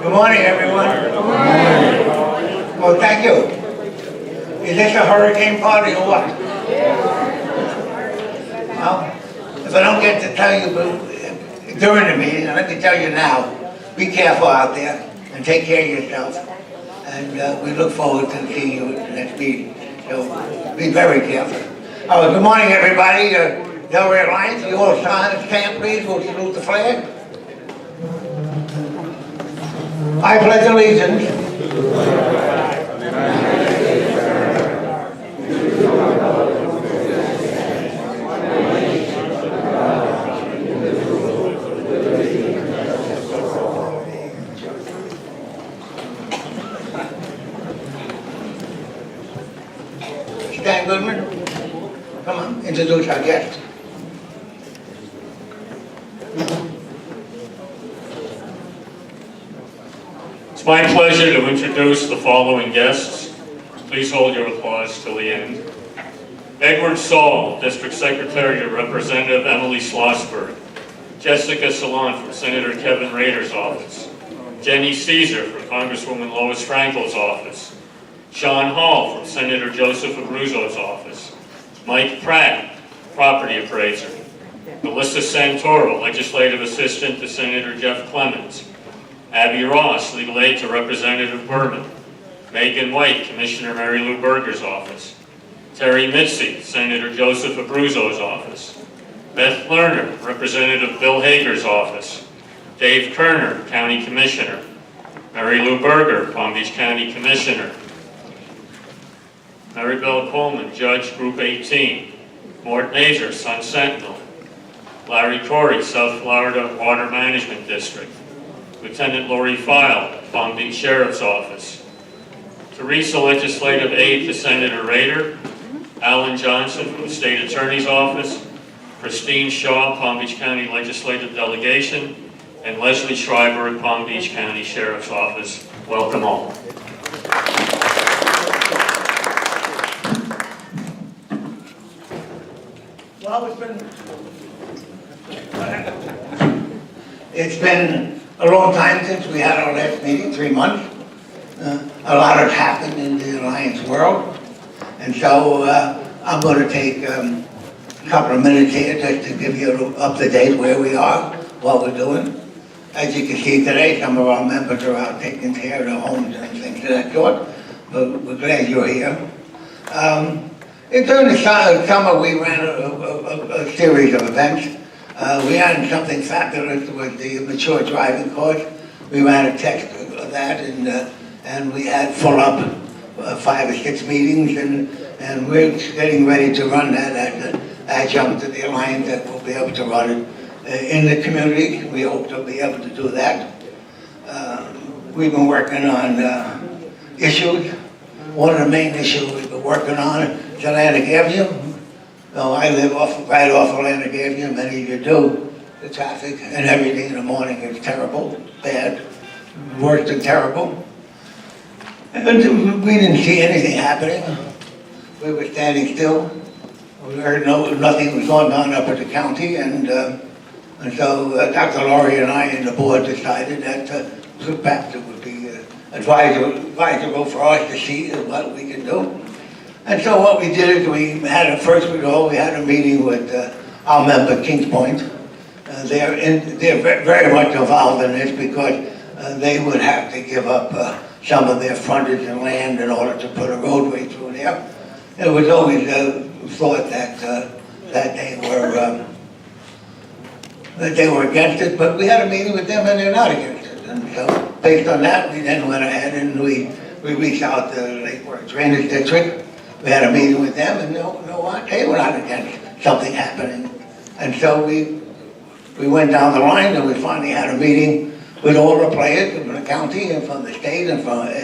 Good morning, everyone. Good morning. Well, thank you. Is this a hurricane party or what? Well, if I don't get to tell you during the meeting, let me tell you now, be careful out there and take care of yourself. And we look forward to seeing you at the next meeting. So be very careful. Good morning, everybody. Delaware Alliance, you all stand, please. We'll salute the flag. I pledge allegiance Stan Goodman, come on, introduce our guest. It's my pleasure to introduce the following guests. Please hold your applause till the end. Edward Saul, District Secretary to Representative Emily Schlossberg. Jessica Salon from Senator Kevin Rader's office. Jenny Caesar from Congresswoman Lois Frankel's office. Sean Hall from Senator Joseph Abruzzo's office. Mike Pratt, Property Appraiser. Melissa Santoro, Legislative Assistant to Senator Jeff Clemens. Abby Ross, Legal Aid to Representative Berman. Megan White, Commissioner Mary Lou Berger's office. Terry Mitzi, Senator Joseph Abruzzo's office. Beth Lerner, Representative Bill Hager's office. Dave Kerner, County Commissioner. Mary Lou Berger, Palm Beach County Commissioner. Mary Bell Coleman, Judge, Group 18. Mort Nazer, Sun Sentinel. Larry Corey, South Florida Water Management District. Lieutenant Lori File, Palm Beach Sheriff's Office. Teresa, Legislative Aide to Senator Rader. Alan Johnson from the State Attorney's Office. Christine Shaw, Palm Beach County Legislative Delegation. And Leslie Schreiber at Palm Beach County Sheriff's Office. Welcome all. Well, it's been a long time since we had our last meeting, 3 months. A lot has happened in the Alliance world. And so I'm going to take a couple of minutes here just to give you up to date where we are, what we're doing. As you can see today, some of our members are out taking care of their homes and things of that sort. But we're glad you're here. During the summer, we ran a series of events. We ran something fabulous with the mature driving course. We ran a text of that, and we had full up 5 or 6 meetings, and we're getting ready to run that as an adjunct to the Alliance that we'll be able to run it in the community. We hope to be able to do that. We've been working on issues. One of the main issues we've been working on is Atlantic Avenue. So I live right off Atlantic Avenue, many of you do. The traffic and everything in the morning is terrible, bad, worse than terrible. And we didn't see anything happening. We were standing still. We heard nothing was going on up at the county, and so Dr. Laurie and I and the board decided that perhaps it would be advisable for us to see what we can do. And so what we did is we had a meeting with our member Kings Point. They're very much involved in this because they would have to give up some of their frontage and land in order to put a roadway through there. It was always thought that they were against it, but we had a meeting with them and they're not against it. And so based on that, we then went ahead and we reached out to the Lake Worth Drainage District. We had a meeting with them, and you know what? They were not against something happening. And so we went down the line, and we finally had a meeting with all the players from the county and from the state and from the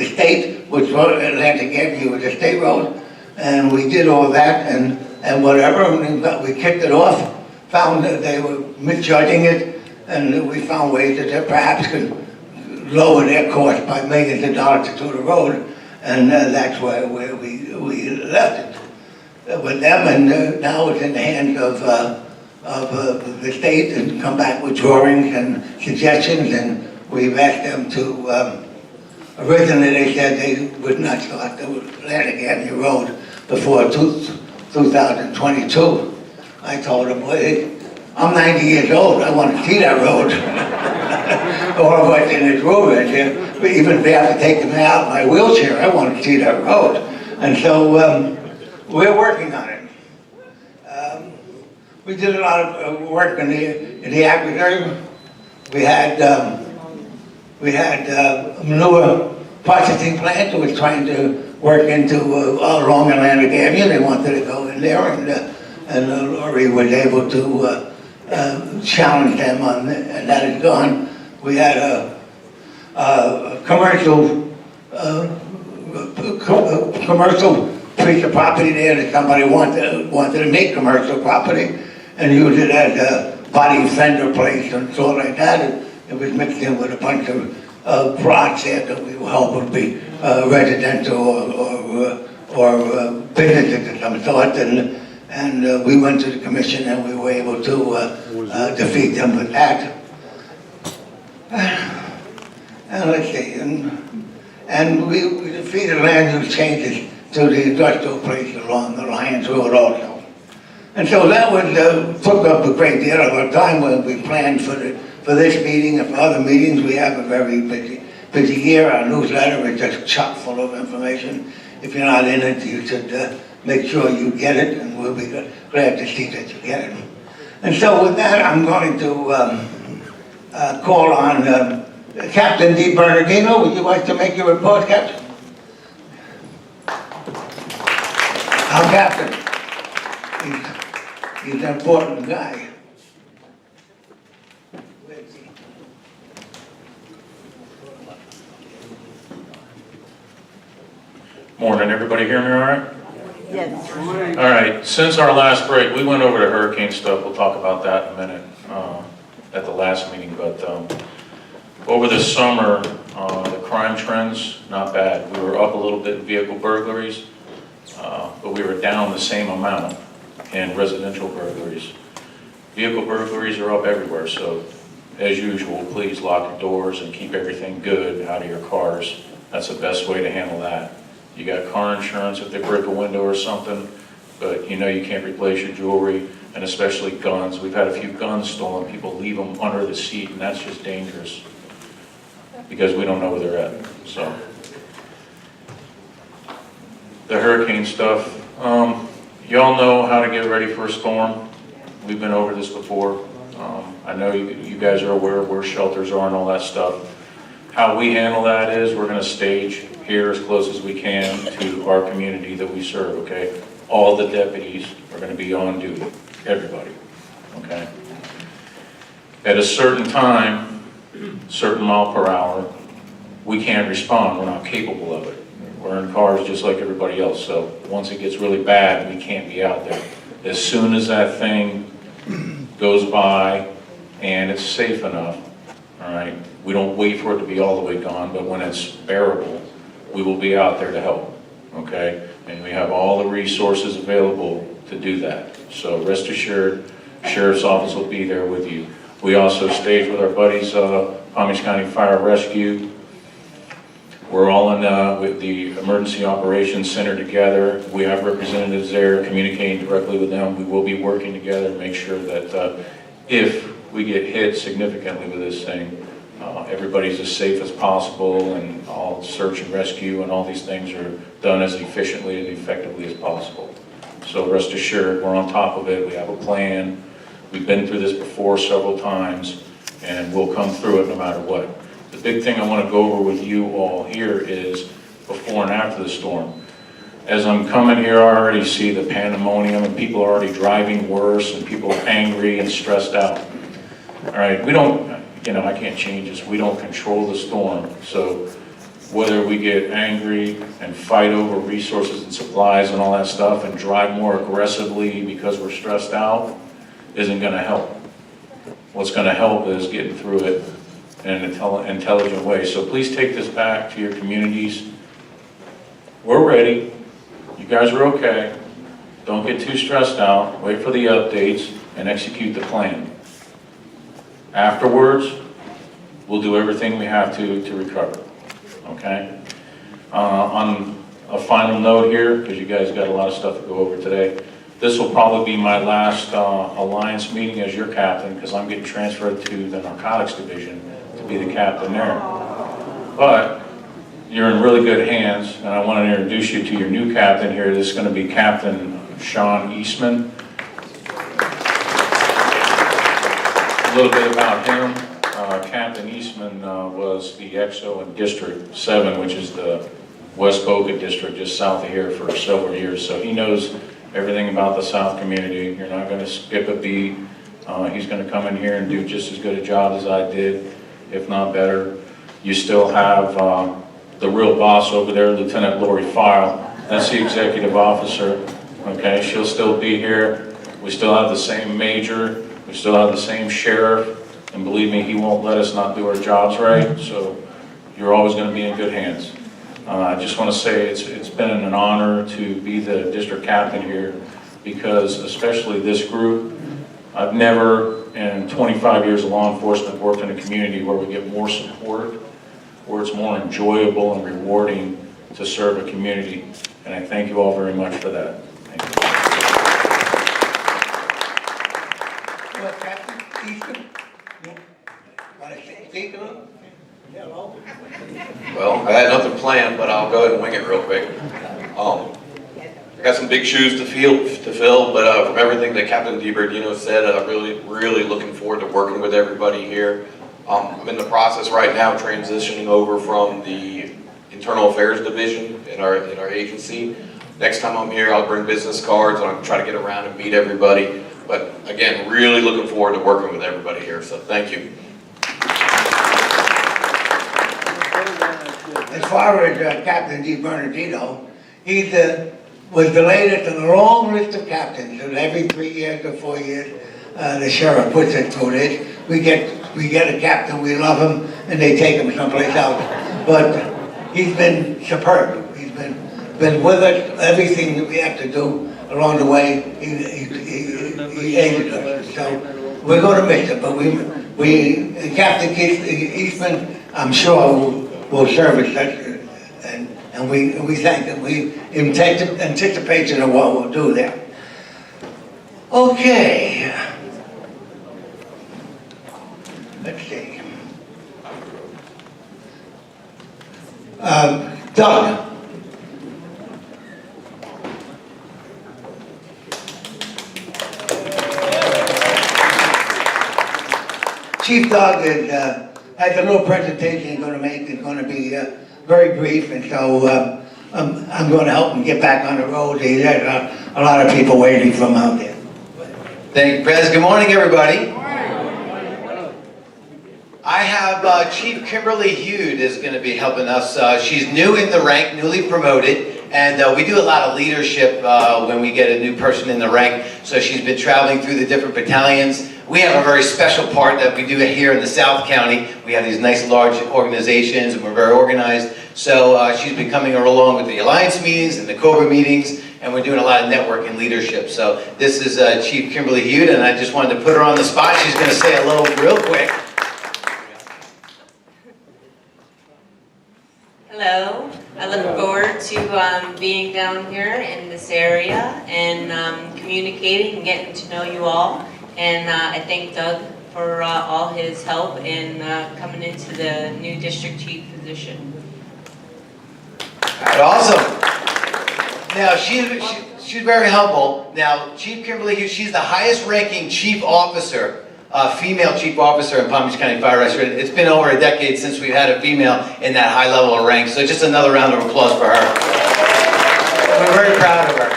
state, which Atlantic Avenue was a state road, and we did all that and whatever, and we kicked it off. Found that they were misjudging it, and we found ways that they perhaps could lower their cost by millions of dollars to do the road, and that's where we left it with them, and now it's in the hands of the state and come back with drawings and suggestions, and we've asked them to, originally they said they would not start the Atlantic Avenue Road before 2022. I told them, well, I'm 90 years old, I want to see that road. Or what's in his room, even if they have to take me out in my wheelchair, I want to see that road. And so we're working on it. We did a lot of work in the aqueduct. We had a manure processing plant that was trying to work into all along Atlantic Avenue. They wanted to go in there, and Laurie was able to challenge them on it, and that is gone. We had a commercial piece of property there that somebody wanted to make commercial property and use it as a body fender place and sort like that. It was mixed in with a bunch of plots there that we were hoping to be residential or businesses of some sort. And we went to the commission and we were able to defeat them with that. And let's see, and we defeated land use changes to the industrial place along the Lions Road also. And so that was took up a great deal of our time when we planned for this meeting and for other meetings. We have a very busy year. Our newsletter is just chock full of information. If you're not in it, you should make sure you get it, and we'll be glad to see that you get it. And so with that, I'm going to call on Captain D. Bernardino. Would you like to make your report, Captain? Our Captain. He's an important guy. Morning, everybody hear me all right? Yes. All right, since our last break, we went over the hurricane stuff. We'll talk about that in a minute at the last meeting, but over the summer, the crime trends, not bad. We were up a little bit in vehicle burglaries, but we were down the same amount in residential burglaries. Vehicle burglaries are up everywhere, so as usual, please lock your doors and keep everything good out of your cars. That's the best way to handle that. You got car insurance if they break a window or something, but you know you can't replace your jewelry, and especially guns. We've had a few guns stolen. People leave them under the seat, and that's just dangerous because we don't know where they're at. So the hurricane stuff, y'all know how to get ready for a storm. We've been over this before. I know you guys are aware of where shelters are and all that stuff. How we handle that is we're going to stage here as close as we can to our community that we serve, okay? All the deputies are going to be on duty, everybody, okay? At a certain time, certain mile per hour, we can't respond. We're not capable of it. We're in cars just like everybody else, so once it gets really bad, we can't be out there. As soon as that thing goes by and it's safe enough, all right, we don't wait for it to be all the way gone, but when it's bearable, we will be out there to help, okay? And we have all the resources available to do that. So rest assured, Sheriff's Office will be there with you. We also stage with our buddies, Palm Beach County Fire Rescue. We're all in with the Emergency Operations Center together. We have representatives there communicating directly with them. We will be working together to make sure that if we get hit significantly with this thing, everybody's as safe as possible, and all search and rescue and all these things are done as efficiently and effectively as possible. So rest assured, we're on top of it. We have a plan. We've been through this before several times, and we'll come through it no matter what. The big thing I want to go over with you all here is before and after the storm. As I'm coming here, I already see the pandemonium, and people are already driving worse, and people are angry and stressed out. All right, we don't, I can't change this. We don't control the storm. So whether we get angry and fight over resources and supplies and all that stuff and drive more aggressively because we're stressed out isn't going to help. What's going to help is getting through it in an intelligent way. So please take this back to your communities. We're ready. You guys are okay. Don't get too stressed out. Wait for the updates and execute the plan. Afterwards, we'll do everything we have to recover, okay? On a final note here, because you guys got a lot of stuff to go over today, this will probably be my last Alliance meeting as your captain, because I'm getting transferred to the Narcotics Division to be the captain there. But you're in really good hands, and I want to introduce you to your new captain here. This is going to be Captain Sean Eastman. A little bit about him. Captain Eastman was the XO in District 7, which is the West Boca district just south of here for several years. So he knows everything about the South community. You're not going to skip a beat. He's going to come in here and do just as good a job as I did, if not better. You still have the real boss over there, Lieutenant Lori File. That's the executive officer. Okay, she'll still be here. We still have the same major. We still have the same sheriff. And believe me, he won't let us not do our jobs right. So you're always going to be in good hands. I just want to say it's been an honor to be the district captain here, because especially this group, I've never in 25 years of law enforcement worked in a community where we get more support, where it's more enjoyable and rewarding to serve a community. And I thank you all very much for that. Thank you. Well, Captain Eastman, you want to speak to him? Well, I had nothing planned, but I'll go ahead and wing it real quick. I got some big shoes to fill, but from everything that Captain DiBernardino said, I'm really looking forward to working with everybody here. I'm in the process right now transitioning over from the Internal Affairs Division in our agency. Next time I'm here, I'll bring business cards and I'll try to get around and meet everybody. But again, really looking forward to working with everybody here, so thank you. As far as Captain DiBernardino, he was the latest in a long list of captains, and every 3 years or 4 years, the sheriff puts it through this. We get a captain, we love him, and they take him someplace else. But he's been superb. He's been with us, everything that we have to do along the way, he aided us. So we're going to miss him, but Captain Eastman, I'm sure, will serve us, and we thank him. We in anticipation of what we'll do there. Okay. Let's see. Doug. Chief Doug has a little presentation he's going to make. It's going to be very brief, and so I'm going to help him get back on the road. There's a lot of people waiting for him out there. Thank you, Prez. Good morning, everybody. I have Chief Kimberly Hude is going to be helping us. She's new in the rank, newly promoted, and we do a lot of leadership when we get a new person in the rank. So she's been traveling through the different battalions. We have a very special part that we do here in the South County. We have these nice large organizations, and we're very organized. So she's been coming along with the Alliance meetings and the COBRA meetings, and we're doing a lot of networking leadership. So this is Chief Kimberly Hude, and I just wanted to put her on the spot. She's going to say hello real quick. Hello. I look forward to being down here in this area and communicating and getting to know you all. And I thank Doug for all his help in coming into the new district chief position. All right, awesome. Now, she's very humble. Now, Chief Kimberly Hude, she's the highest ranking chief officer, female chief officer in Palm Beach County Fire Rescue. It's been over a decade since we've had a female in that high level of rank. So just another round of applause for her. We're very proud of her.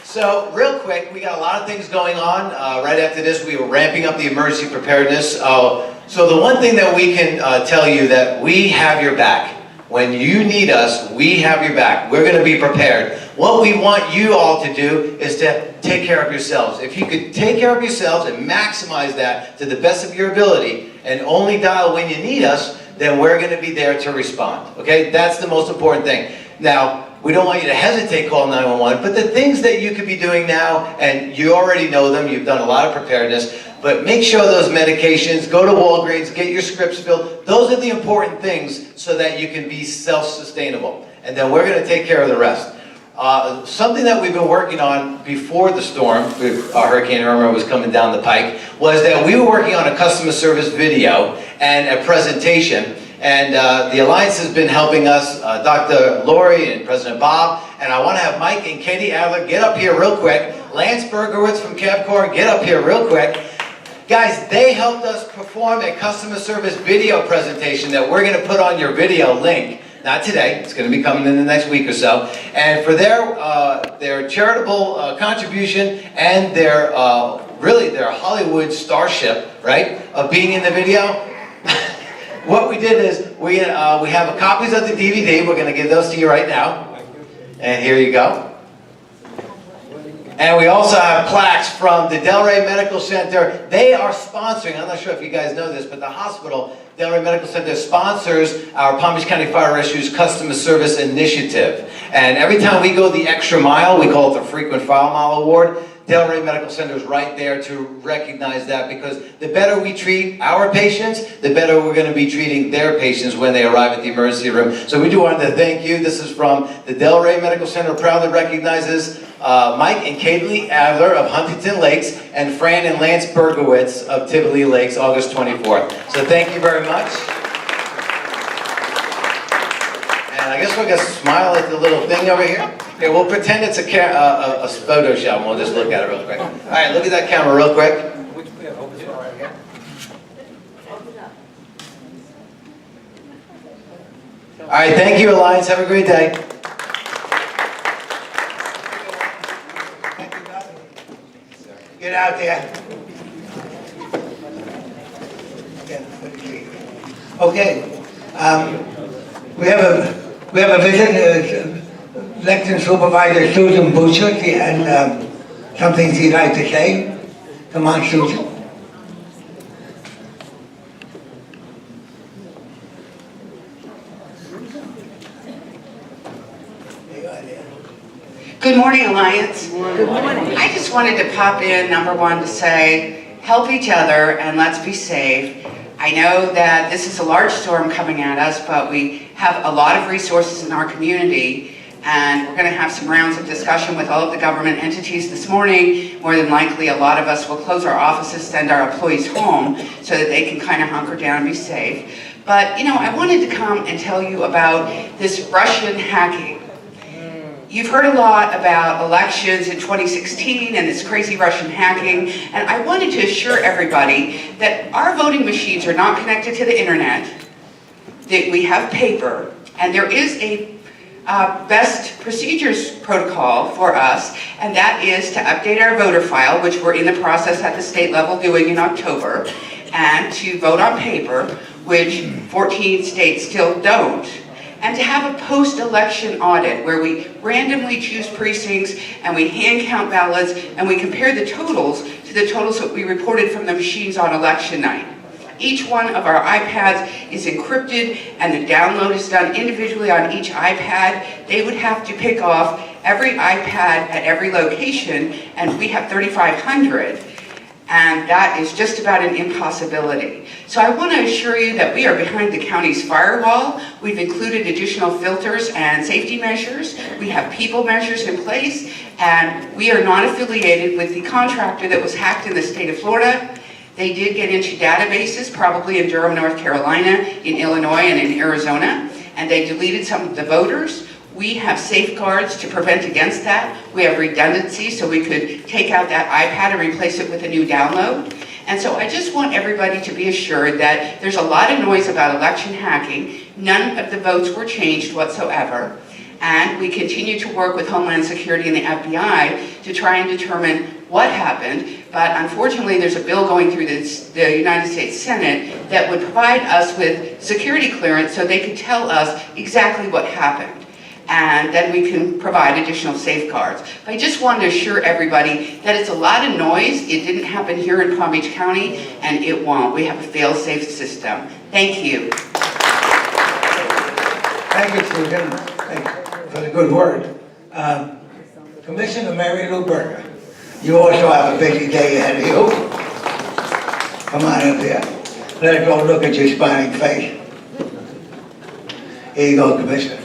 So, real quick, we got a lot of things going on. Right after this, we were ramping up the emergency preparedness. So the one thing that we can tell you that we have your back. When you need us, we have your back. We're going to be prepared. What we want you all to do is to take care of yourselves. If you could take care of yourselves and maximize that to the best of your ability and only dial when you need us, then we're going to be there to respond. Okay? That's the most important thing. Now, We don't want you to hesitate, call 911, but the things that you could be doing now, and you already know them, you've done a lot of preparedness, but make sure those medications, go to Walgreens, get your scripts filled. Those are the important things so that you can be self-sustainable. And then we're gonna take care of the rest. Something that we've been working on before the storm, Hurricane Irma was coming down the pike, was that we were working on a customer service video and a presentation. And the Alliance has been helping us, Dr. Lori and President Bob, and I want to have Mike and Katie Adler get up here real quick. Lance Bergowitz from CABCOR, get up here real quick. Guys, they helped us perform a customer service video presentation that we're going to put on your video link. Not today, it's going to be coming in the next week or so. And for their charitable contribution and their, really their Hollywood starship, right, of being in the video, what we did is we have copies of the DVD. We're going to give those to you right now. And here you go. And we also have plaques from the Delray Medical Center. They are sponsoring, I'm not sure if you guys know this, but the hospital, Delray Medical Center, sponsors our Palm Beach County Fire Rescue's Customer Service Initiative. And every time we go the extra mile, we call it the Frequent Flyer Mile Award, Delray Medical Center is right there to recognize that, because the better we treat our patients, the better we're going to be treating their patients when they arrive at the emergency room. So we do want to thank you. This is from the Delray Medical Center, proudly recognizes Mike and Kaylee Adler of Huntington Lakes and Fran and Lance Bergowitz of Tivoli Lakes, August 24th. So thank you very much. And I guess we're going to smile at the little thing over here. Okay, we'll pretend it's a photo show and we'll just look at it real quick. All right, look at that camera real quick. All right, thank you, Alliance. Have a great day. Get out there. Okay. We have a visit. Election Supervisor Susan Butcher, she has something she'd like to say. Come on, Susan. Good morning, Alliance. Good morning. I just wanted to pop in, number one, to say, help each other and let's be safe. I know that this is a large storm coming at us, but we have a lot of resources in our community, and we're going to have some rounds of discussion with all of the government entities this morning. More than likely, a lot of us will close our offices, send our employees home so that they can kind of hunker down and be safe. But, you know, I wanted to come and tell you about this Russian hacking. You've heard a lot about elections in 2016 and this crazy Russian hacking, and I wanted to assure everybody that our voting machines are not connected to the internet, that we have paper, and there is a best procedures protocol for us, and that is to update our voter file, which we're in the process at the state level doing in October, and to vote on paper, which 14 states still don't. And to have a post-election audit where we randomly choose precincts and we hand count ballots and we compare the totals to the totals that we reported from the machines on election night. Each one of our iPads is encrypted and the download is done individually on each iPad. They would have to pick off every iPad at every location, and we have 3,500. And that is just about an impossibility. So I want to assure you that we are behind the county's firewall. We've included additional filters and safety measures. We have people measures in place, and we are not affiliated with the contractor that was hacked in the state of Florida. They did get into databases, probably in Durham, North Carolina, in Illinois, and in Arizona, and they deleted some of the voters. We have safeguards to prevent against that. We have redundancy so we could take out that iPad and replace it with a new download. And so I just want everybody to be assured that there's a lot of noise about election hacking. None of the votes were changed whatsoever. And we continue to work with Homeland Security and the FBI to try and determine what happened. But unfortunately, there's a bill going through the United States Senate that would provide us with security clearance so they could tell us exactly what happened. And then we can provide additional safeguards. But I just wanted to assure everybody that it's a lot of noise. It didn't happen here in Palm Beach County, and it won't. We have a fail-safe system. Thank you. Thank you, Susan. Thank you. for the good word. Commissioner Mary Lou Berger, you also have a busy day ahead of you. Come on up here. Let us go look at your smiling face. Here you go, Commissioner.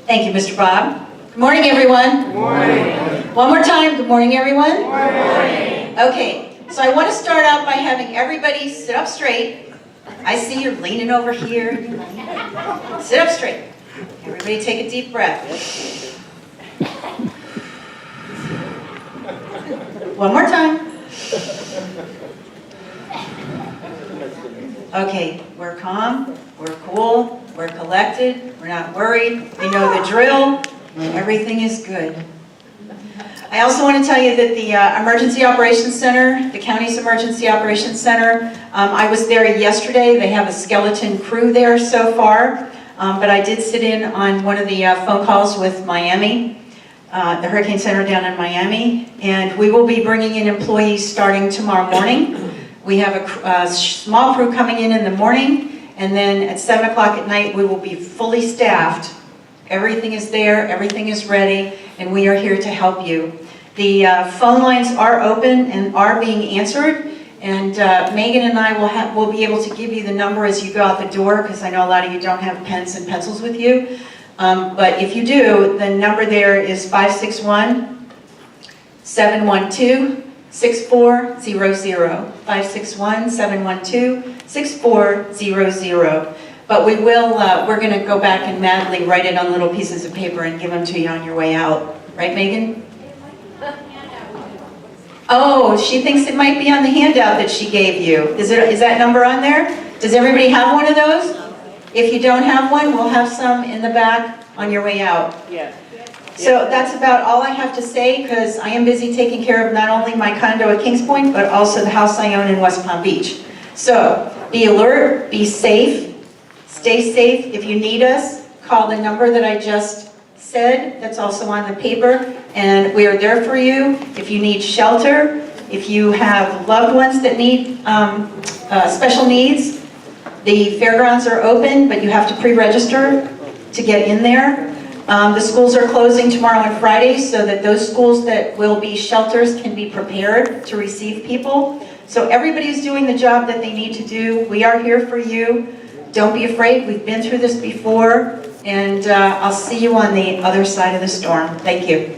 Thank you, Mr. Bob. Good morning, everyone. Good morning. One more time, good morning, everyone. Good morning. Okay, so I want to start out by having everybody sit up straight. I see you're leaning over here. Sit up straight. Everybody take a deep breath. One more time. Okay, we're calm, we're cool, we're collected, we're not worried, we know the drill, everything is good. I also want to tell you that the Emergency Operations Center, the county's Emergency Operations Center, I was there yesterday. They have a skeleton crew there so far, but I did sit in on one of the phone calls with Miami, the Hurricane Center down in Miami, and we will be bringing in employees starting tomorrow morning. We have a small crew coming in the morning, and then at 7 o'clock at night, we will be fully staffed. Everything is there, everything is ready, and we are here to help you. The phone lines are open and are being answered, and Megan and I will be able to give you the number as you go out the door, because I know a lot of you don't have pens and pencils with you. But if you do, the number there is 561-712-6400. 561-712-6400. But we're going to go back and madly write it on little pieces of paper and give them to you on your way out. Right, Megan? Oh, she thinks it might be on the handout that she gave you. Is that number on there? Does everybody have one of those? If you don't have one, we'll have some in the back on your way out. Yeah. So that's about all I have to say, because I am busy taking care of not only my condo at Kings Point, but also the house I own in West Palm Beach. So be alert, be safe, stay safe. If you need us, call the number that I just said, that's also on the paper, and we are there for you. If you need shelter, if you have loved ones that need special needs, the fairgrounds are open, but you have to pre-register to get in there. The schools are closing tomorrow and Friday, so that those schools that will be shelters can be prepared to receive people. So everybody's doing the job that they need to do. We are here for you. Don't be afraid. We've been through this before, and I'll see you on the other side of the storm. Thank you.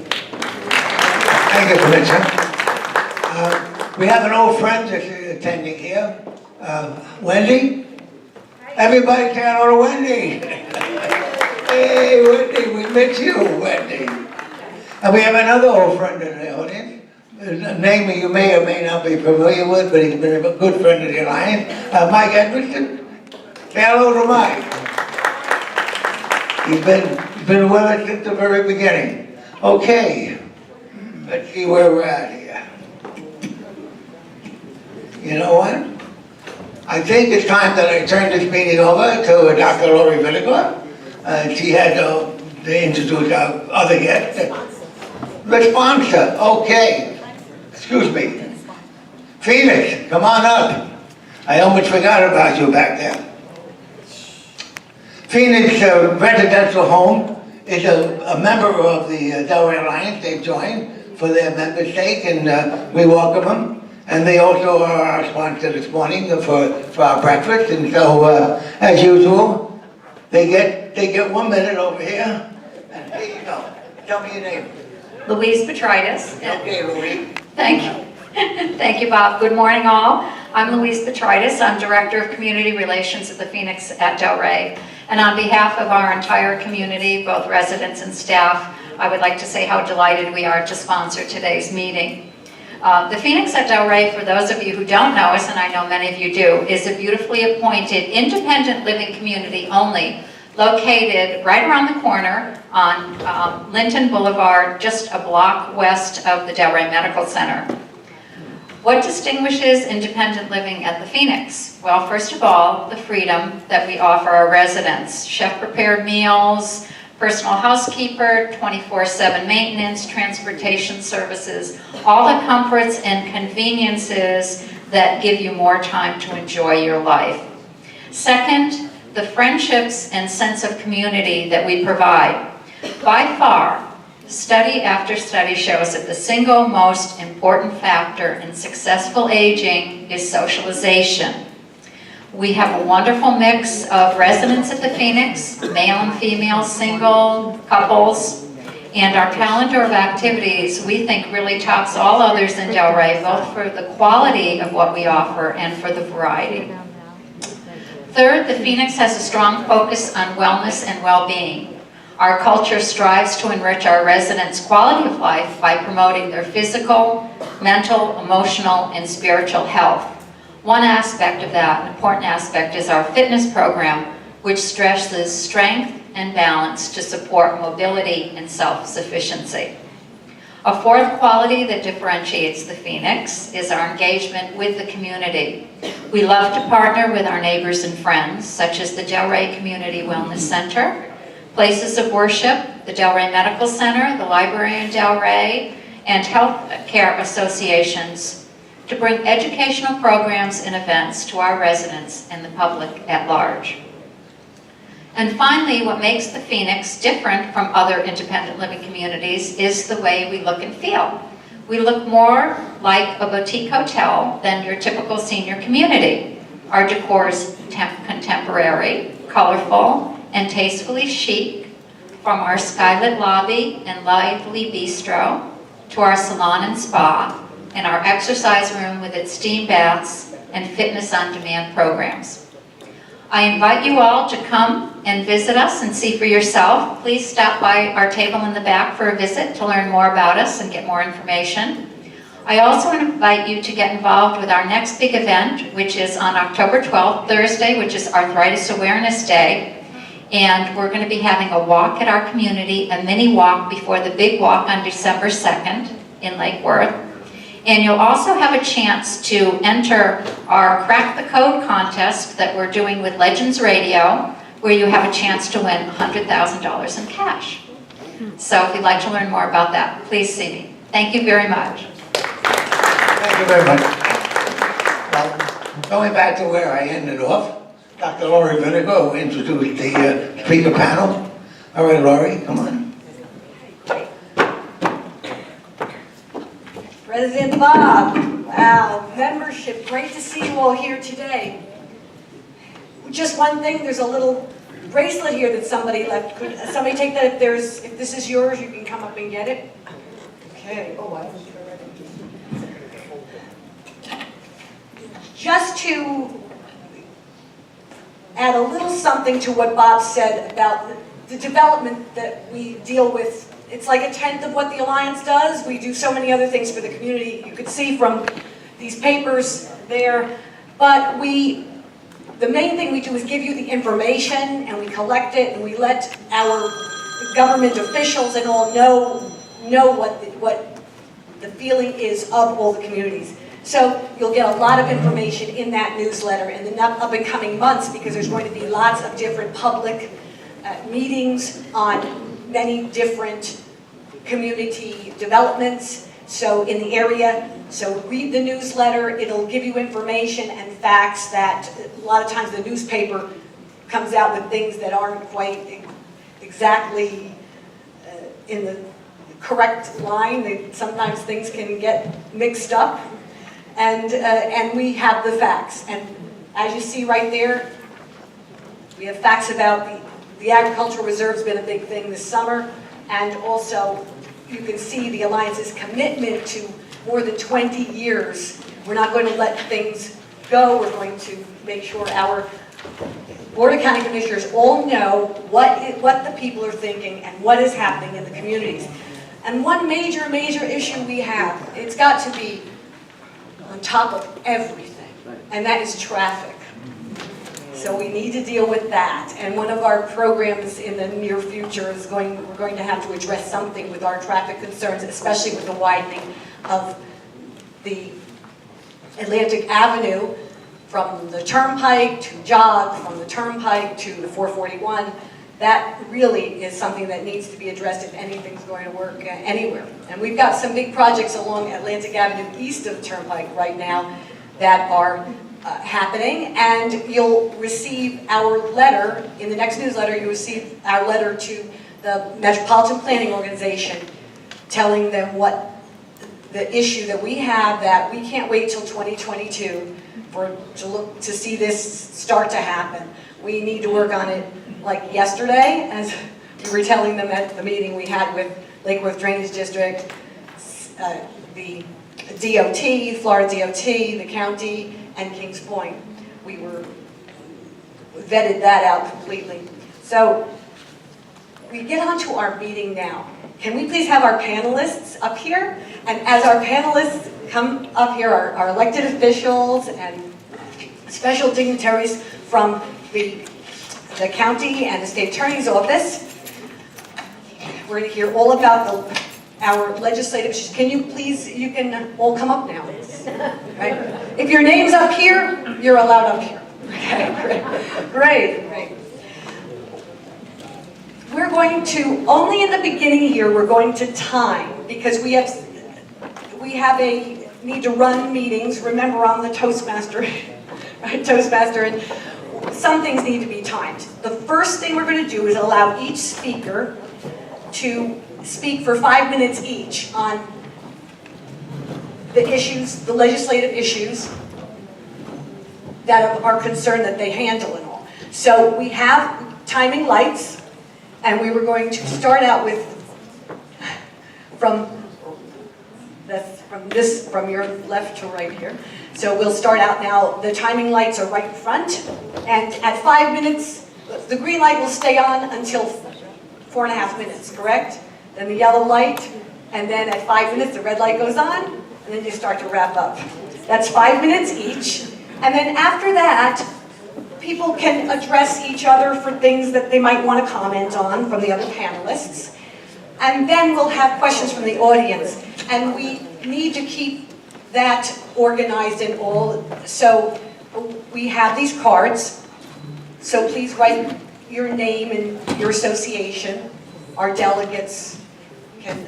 Thank you, Commissioner. We have an old friend that's attending here, Wendy. Everybody say hello to Wendy. Hey, Wendy, we met you, Wendy. And we have another old friend in the audience, a name you may or may not be familiar with, but he's been a good friend of the Alliance, Mike Edmondson. Say hello to Mike. He's been with us since the very beginning. Okay, let's see where we're at here. You know what? I think it's time that I turn this meeting over to Dr. Lori Villigor. She had to introduce our other guest. The sponsor, okay. Excuse me. Phoenix, come on up. I almost forgot about you back there. Phoenix Residential Home is a member of the Delray Alliance. They've joined for their members' sake, and we welcome them. And they also are our sponsor this morning for our breakfast. And so, as usual, they get 1 minute over here. And here you go. Tell me your name. Louise Petritis. Okay, Louise. Thank you. Thank you, Bob. Good morning, all. I'm Louise Petritis. I'm Director of Community Relations at the Phoenix at Delray. And on behalf of our entire community, both residents and staff, I would like to say how delighted we are to sponsor today's meeting. The Phoenix at Delray, for those of you who don't know us, and I know many of you do, is a beautifully appointed independent living community only, located right around the corner on Linton Boulevard, just a block west of the Delray Medical Center. What distinguishes independent living at the Phoenix? Well, first of all, the freedom that we offer our residents. Chef-prepared meals, personal housekeeper, 24/7 maintenance, transportation services, all the comforts and conveniences that give you more time to enjoy your life. Second, the friendships and sense of community that we provide. By far, study after study shows that the single most important factor in successful aging is socialization. We have a wonderful mix of residents at the Phoenix, male and female, single, couples, and our calendar of activities we think really tops all others in Delray, both for the quality of what we offer and for the variety. Third, the Phoenix has a strong focus on wellness and well-being. Our culture strives to enrich our residents' quality of life by promoting their physical, mental, emotional, and spiritual health. One aspect of that, an important aspect, is our fitness program, which stresses strength and balance to support mobility and self-sufficiency. A fourth quality that differentiates the Phoenix is our engagement with the community. We love to partner with our neighbors and friends, such as the Delray Community Wellness Center, places of worship, the Delray Medical Center, the library in Delray, and health care associations to bring educational programs and events to our residents and the public at large. And finally, what makes the Phoenix different from other independent living communities is the way we look and feel. We look more like a boutique hotel than your typical senior community. Our decor is contemporary, colorful, and tastefully chic, from our skylit lobby and lively bistro to our salon and spa, and our exercise room with its steam baths and fitness on-demand programs. I invite you all to come and visit us and see for yourself. Please stop by our table in the back for a visit to learn more about us and get more information. I also invite you to get involved with our next big event, which is on October 12th, Thursday, which is Arthritis Awareness Day. And we're going to be having a walk at our community, a mini walk before the big walk on December 2nd in Lake Worth. And you'll also have a chance to enter our Crack the Code contest that we're doing with Legends Radio, where you have a chance to win $100,000 in cash. So if you'd like to learn more about that, please see me. Thank you very much. Thank you very much. Well, going back to where I ended off, Dr. Laurie Vinegar will introduce the speaker panel. All right, Laurie, come on. President Bob, wow, membership, great to see you all here today. Just one thing, there's a little bracelet here that somebody left. Could somebody take that? If this is yours, you can come up and get it. Okay. Oh, I wasn't ready. Just to add a little something to what Bob said about the development that we deal with. It's like 1/10 of what the Alliance does. We do so many other things for the community. You could see from these papers there. But the main thing we do is give you the information, and we collect it, and we let our government officials and all know what the feeling is of all the communities. So you'll get a lot of information in that newsletter in the up and coming months, because there's going to be lots of different public meetings on many different community developments, so in the area. So read the newsletter, it'll give you information and facts that a lot of times the newspaper comes out with things that aren't quite exactly in the correct line. Sometimes things can get mixed up, and we have the facts. And as you see right there, we have facts about the agricultural reserve's been a big thing this summer, and also you can see the Alliance's commitment to more than 20 years. We're not going to let things go. We're going to make sure our Board of County Commissioners all know what the people are thinking and what is happening in the communities. And one major issue we have, it's got to be on top of everything, and that is traffic. So we need to deal with that. And one of our programs in the near future is we're going to have to address something with our traffic concerns, especially with the widening of the Atlantic Avenue from the Turnpike to Jog, from the Turnpike to the 441. That really is something that needs to be addressed if anything's going to work anywhere. And we've got some big projects along Atlantic Avenue east of the Turnpike right now that are happening, and you'll receive our letter, in the next newsletter you'll receive our letter to the Metropolitan Planning Organization, telling them what the issue that we have, that we can't wait till 2022 to see this start to happen. We need to work on it like yesterday, as we were telling them at the meeting we had with Lake Worth Drainage District, the DOT, Florida DOT, the county, and Kings Point. We vetted that out completely. So we get on to our meeting now. Can we please have our panelists up here? And as our panelists come up here, our elected officials and special dignitaries from the county and the state attorney's office, we're going to hear all about our legislative issues. Can you please, you can all come up now. Right? If your name's up here, you're allowed up here. Okay, great. We're going to, only in the beginning here, we're going to time, because we need to run meetings. Remember, I'm the Toastmaster, right? Toastmaster, and some things need to be timed. The first thing we're going to do is allow each speaker to speak for 5 minutes each on the issues, the legislative issues that are concerned that they handle and all. So we have timing lights, and we were going to start out with from your left to right here. So we'll start out now. The timing lights are right in front, and at 5 minutes, the green light will stay on until 4.5 minutes, correct? Then the yellow light, and then at 5 minutes, the red light goes on, and then you start to wrap up. That's 5 minutes each. And then after that, people can address each other for things that they might want to comment on from the other panelists. And then we'll have questions from the audience. And we need to keep that organized and all. So we have these cards. So please write your name and your association. Our delegates can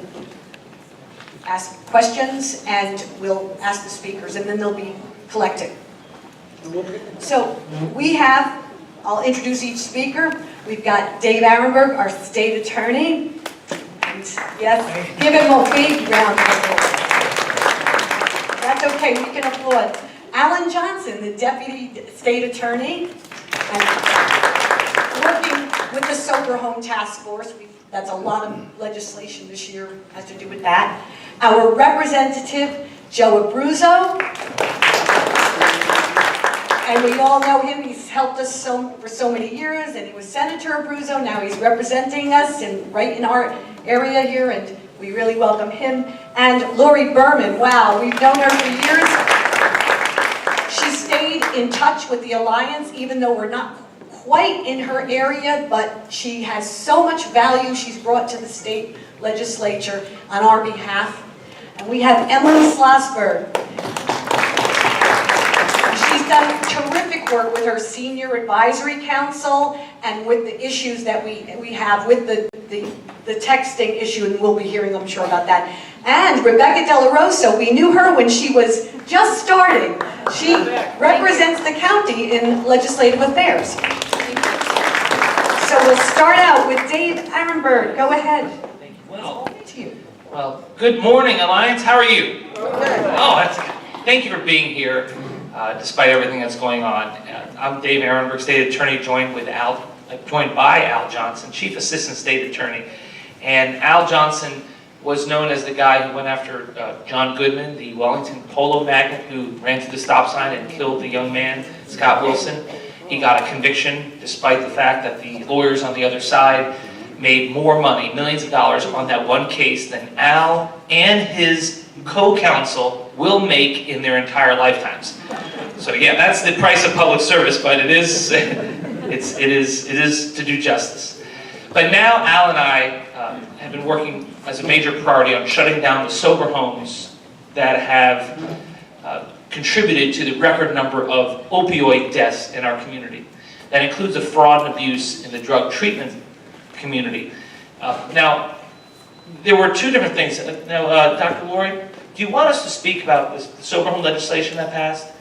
ask questions, and we'll ask the speakers, and then they'll be collected. So we have, I'll introduce each speaker. We've got Dave Arenberg, our state attorney. And yes, give him a big round of applause. That's okay, we can applaud. Alan Johnson, the deputy state attorney, and working with the Sober Home Task Force. That's a lot of legislation this year has to do with that. Our representative, Joe Abruzzo. And we all know him. He's helped us for so many years, and he was Senator Abruzzo. Now he's representing us right in our area here, and we really welcome him. And Lori Berman, wow, we've known her for years. She stayed in touch with the Alliance, even though we're not quite in her area, but she has so much value she's brought to the state legislature on our behalf. And we have Emily Schlossberg. She's done terrific work with her senior advisory council and with the issues that we have with the texting issue, and we'll be hearing, I'm sure, about that. And Rebecca Della Rosa, we knew her when she was just starting. She represents the county in legislative affairs. So we'll start out with Dave Arenberg. Go ahead. Well, good morning, Alliance. How are you? Thank you for being here, despite everything that's going on. I'm Dave Arenberg, State Attorney, joined by Al Johnson, Chief Assistant State Attorney. And Al Johnson was known as the guy who went after John Goodman, the Wellington polo magnate who ran through the stop sign and killed the young man, Scott Wilson. He got a conviction despite the fact that the lawyers on the other side made more money, millions of dollars, on that one case than Al and his co-counsel will make in their entire lifetimes. So again, that's the price of public service, but it is to do justice. But now Al and I have been working as a major priority on shutting down the sober homes that have contributed to the record number of opioid deaths in our community. That includes the fraud and abuse in the drug treatment community. Now, there were two different things. Now, Dr. Lori, do you want us to speak about the sober home legislation that passed?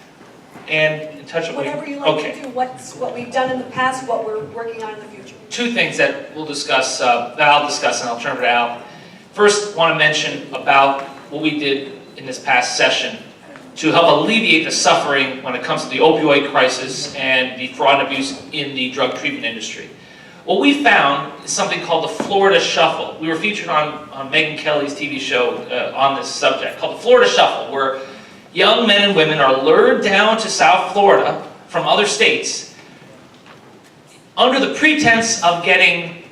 and in touch with... Whatever you like Okay. to do, what we've done in the past, what we're working on in the future. Two things that we'll discuss, that I'll discuss, and I'll turn it to Al. First, want to mention about what we did in this past session to help alleviate the suffering when it comes to the opioid crisis and the fraud and abuse in the drug treatment industry. What we found is something called the Florida Shuffle. We were featured on Megyn Kelly's TV show on this subject, called the Florida Shuffle, where young men and women are lured down to South Florida from other states under the pretense of getting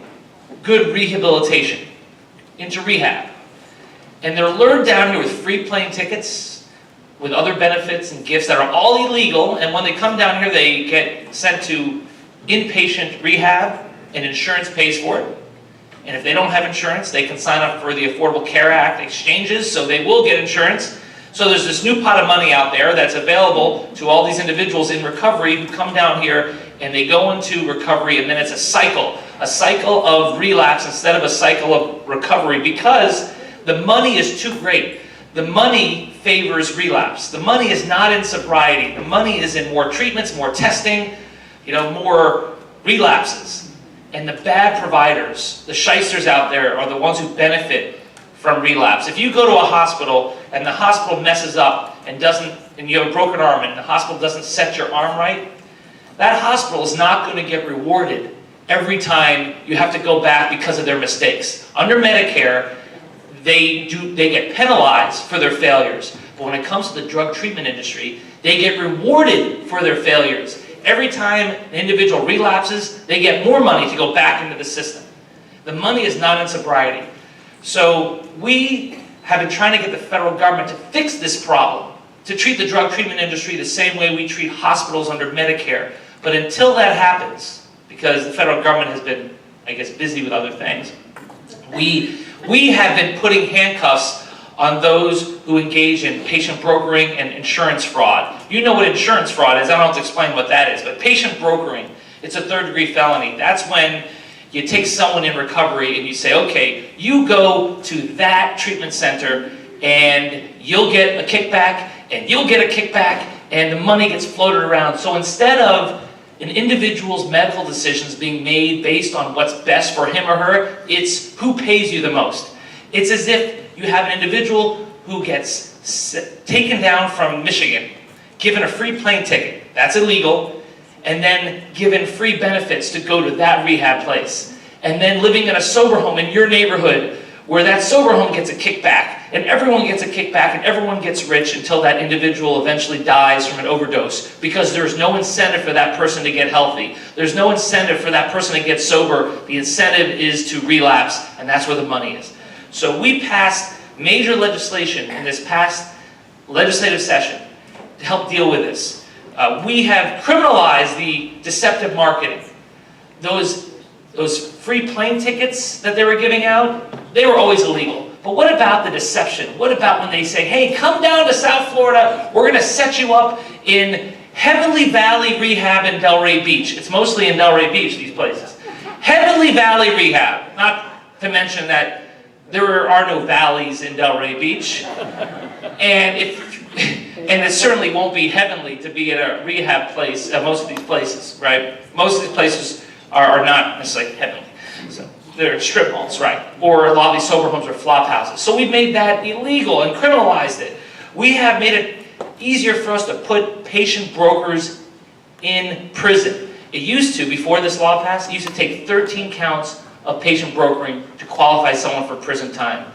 good rehabilitation, into rehab. And they're lured down here with free plane tickets, with other benefits and gifts that are all illegal, and when they come down here, they get sent to inpatient rehab, and insurance pays for it. And if they don't have insurance, they can sign up for the Affordable Care Act exchanges, so they will get insurance. So there's this new pot of money out there that's available to all these individuals in recovery who come down here and they go into recovery, and then it's a cycle of relapse instead of a cycle of recovery, because the money is too great. The money favors relapse. The money is not in sobriety. The money is in more treatments, more testing, more relapses. And the bad providers, the shysters out there, are the ones who benefit from relapse. If you go to a hospital and the hospital messes up and you have a broken arm and the hospital doesn't set your arm right, that hospital is not going to get rewarded every time you have to go back because of their mistakes. Under Medicare, they get penalized for their failures. But when it comes to the drug treatment industry, they get rewarded for their failures. Every time an individual relapses, they get more money to go back into the system. The money is not in sobriety. So we have been trying to get the federal government to fix this problem, to treat the drug treatment industry the same way we treat hospitals under Medicare. But until that happens, because the federal government has been, I guess, busy with other things, we have been putting handcuffs on those who engage in patient brokering and insurance fraud. You know what insurance fraud is. I don't have to explain what that is. But patient brokering, it's a third-degree felony. That's when you take someone in recovery and you say, okay, you go to that treatment center and you'll get a kickback and you'll get a kickback, and the money gets floated around. So instead of an individual's medical decisions being made based on what's best for him or her, it's who pays you the most. It's as if you have an individual who gets taken down from Michigan, given a free plane ticket, that's illegal, and then given free benefits to go to that rehab place, and then living in a sober home in your neighborhood where that sober home gets a kickback, and everyone gets a kickback, and everyone gets rich until that individual eventually dies from an overdose, because there's no incentive for that person to get healthy. There's no incentive for that person to get sober. The incentive is to relapse, and that's where the money is. So we passed major legislation in this past legislative session to help deal with this. We have criminalized the deceptive marketing. Those free plane tickets that they were giving out, they were always illegal. But what about the deception? What about when they say, hey, come down to South Florida, we're going to set you up in Heavenly Valley Rehab in Delray Beach. It's mostly in Delray Beach, these places. Heavenly Valley Rehab. Not to mention that there are no valleys in Delray Beach. And it certainly won't be heavenly to be at a rehab place at most of these places, right? Most of these places are not necessarily heavenly. So they're strip malls, right? Or a lot of these sober homes are flop houses. So we've made that illegal and criminalized it. We have made it easier for us to put patient brokers in prison. It used to, before this law passed, it used to take 13 counts of patient brokering to qualify someone for prison time.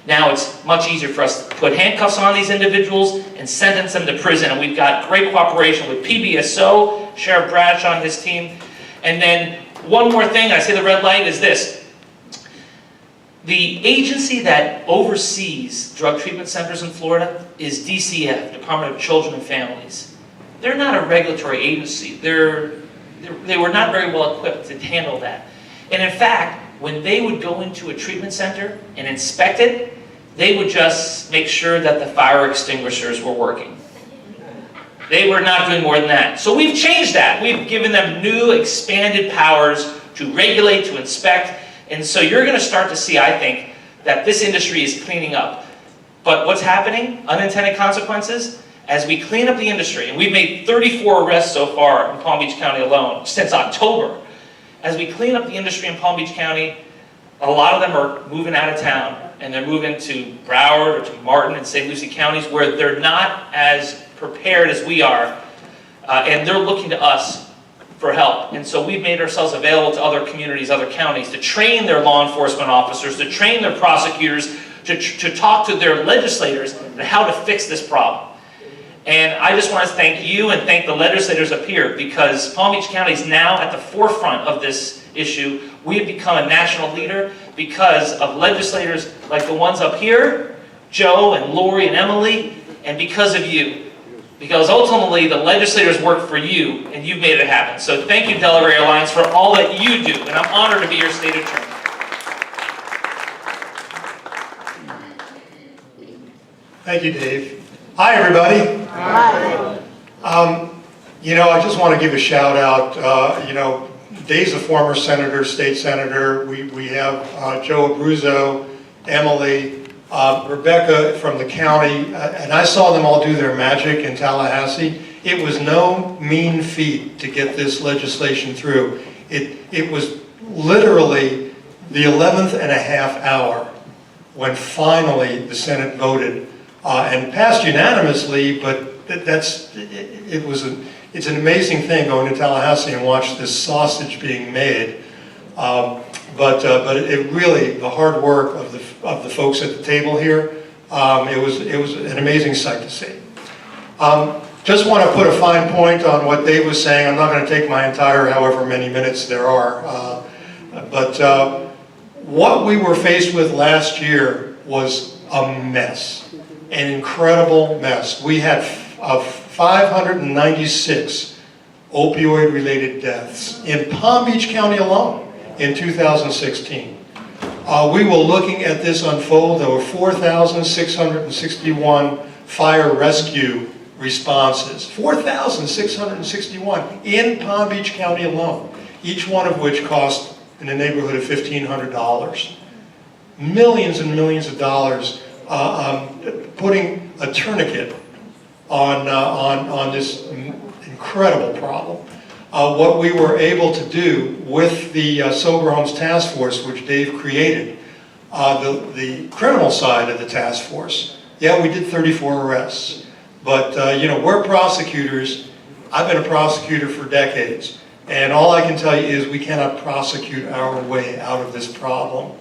Now it's much easier for us to put handcuffs on these individuals and sentence them to prison. And we've got great cooperation with PBSO, Sheriff Bradshaw and his team. And then one more thing, I say the red light, is this. The agency that oversees drug treatment centers in Florida is DCF, Department of Children and Families. They're not a regulatory agency. They were not very well equipped to handle that. And in fact, when they would go into a treatment center and inspect it, they would just make sure that the fire extinguishers were working. They were not doing more than that. So we've changed that. We've given them new expanded powers to regulate, to inspect. And so you're going to start to see, I think, that this industry is cleaning up. But what's happening? Unintended consequences. as we clean up the industry, and we've made 34 arrests so far in Palm Beach County alone since October. As we clean up the industry in Palm Beach County, a lot of them are moving out of town, and they're moving to Broward or to Martin and St. Lucie counties where they're not as prepared as we are, and they're looking to us for help. And so we've made ourselves available to other communities, other counties, to train their law enforcement officers, to train their prosecutors, to talk to their legislators on how to fix this problem. And I just want to thank you and thank the legislators up here, because Palm Beach County is now at the forefront of this issue. We have become a national leader because of legislators like the ones up here, Joe and Lori and Emily, and because of you. Because ultimately, the legislators work for you, and you've made it happen. So thank you, Delaware Alliance, for all that you do, and I'm honored to be your state attorney. Thank you, Dave. Hi, everybody. Hi. You know, I just want to give a shout out. You know, Dave's a former senator, state senator. We have Joe Abruzzo, Emily, Rebecca from the county, and I saw them all do their magic in Tallahassee. It was no mean feat to get this legislation through. It was literally the 11th and a half hour when finally the Senate voted and passed unanimously, but it's an amazing thing going to Tallahassee and watch this sausage being made. But it really, the hard work of the folks at the table here, it was an amazing sight to see. Just want to put a fine point on what Dave was saying. I'm not going to take my entire however many minutes there are. But what we were faced with last year was a mess, an incredible mess. We had 596 opioid-related deaths in Palm Beach County alone in 2016. We were looking at this unfold. There were 4,661 fire rescue responses. 4,661 in Palm Beach County alone, each one of which cost in the neighborhood of $1,500. Millions and millions of dollars putting a tourniquet on this incredible problem. What we were able to do with the Sober Homes Task Force, which Dave created, the criminal side of the task force, yeah, we did 34 arrests. But, you know, we're prosecutors. I've been a prosecutor for decades. And all I can tell you is we cannot prosecute our way out of this problem.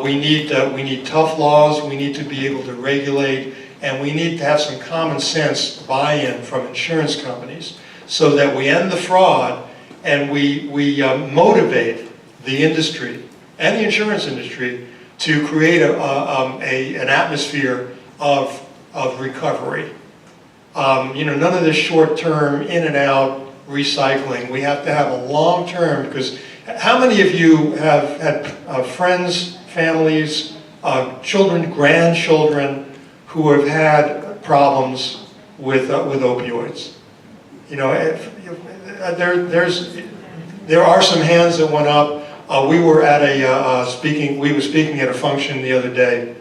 We need tough laws. We need to be able to regulate. And we need to have some common sense buy-in from insurance companies, so that we end the fraud and we motivate the industry and the insurance industry to create an atmosphere of recovery. You know, none of this short-term, in and out recycling. We have to have a long-term, because how many of you have had friends, families, children, grandchildren who have had problems with opioids? You know, there are some hands that went up. We were at we were speaking at a function the other day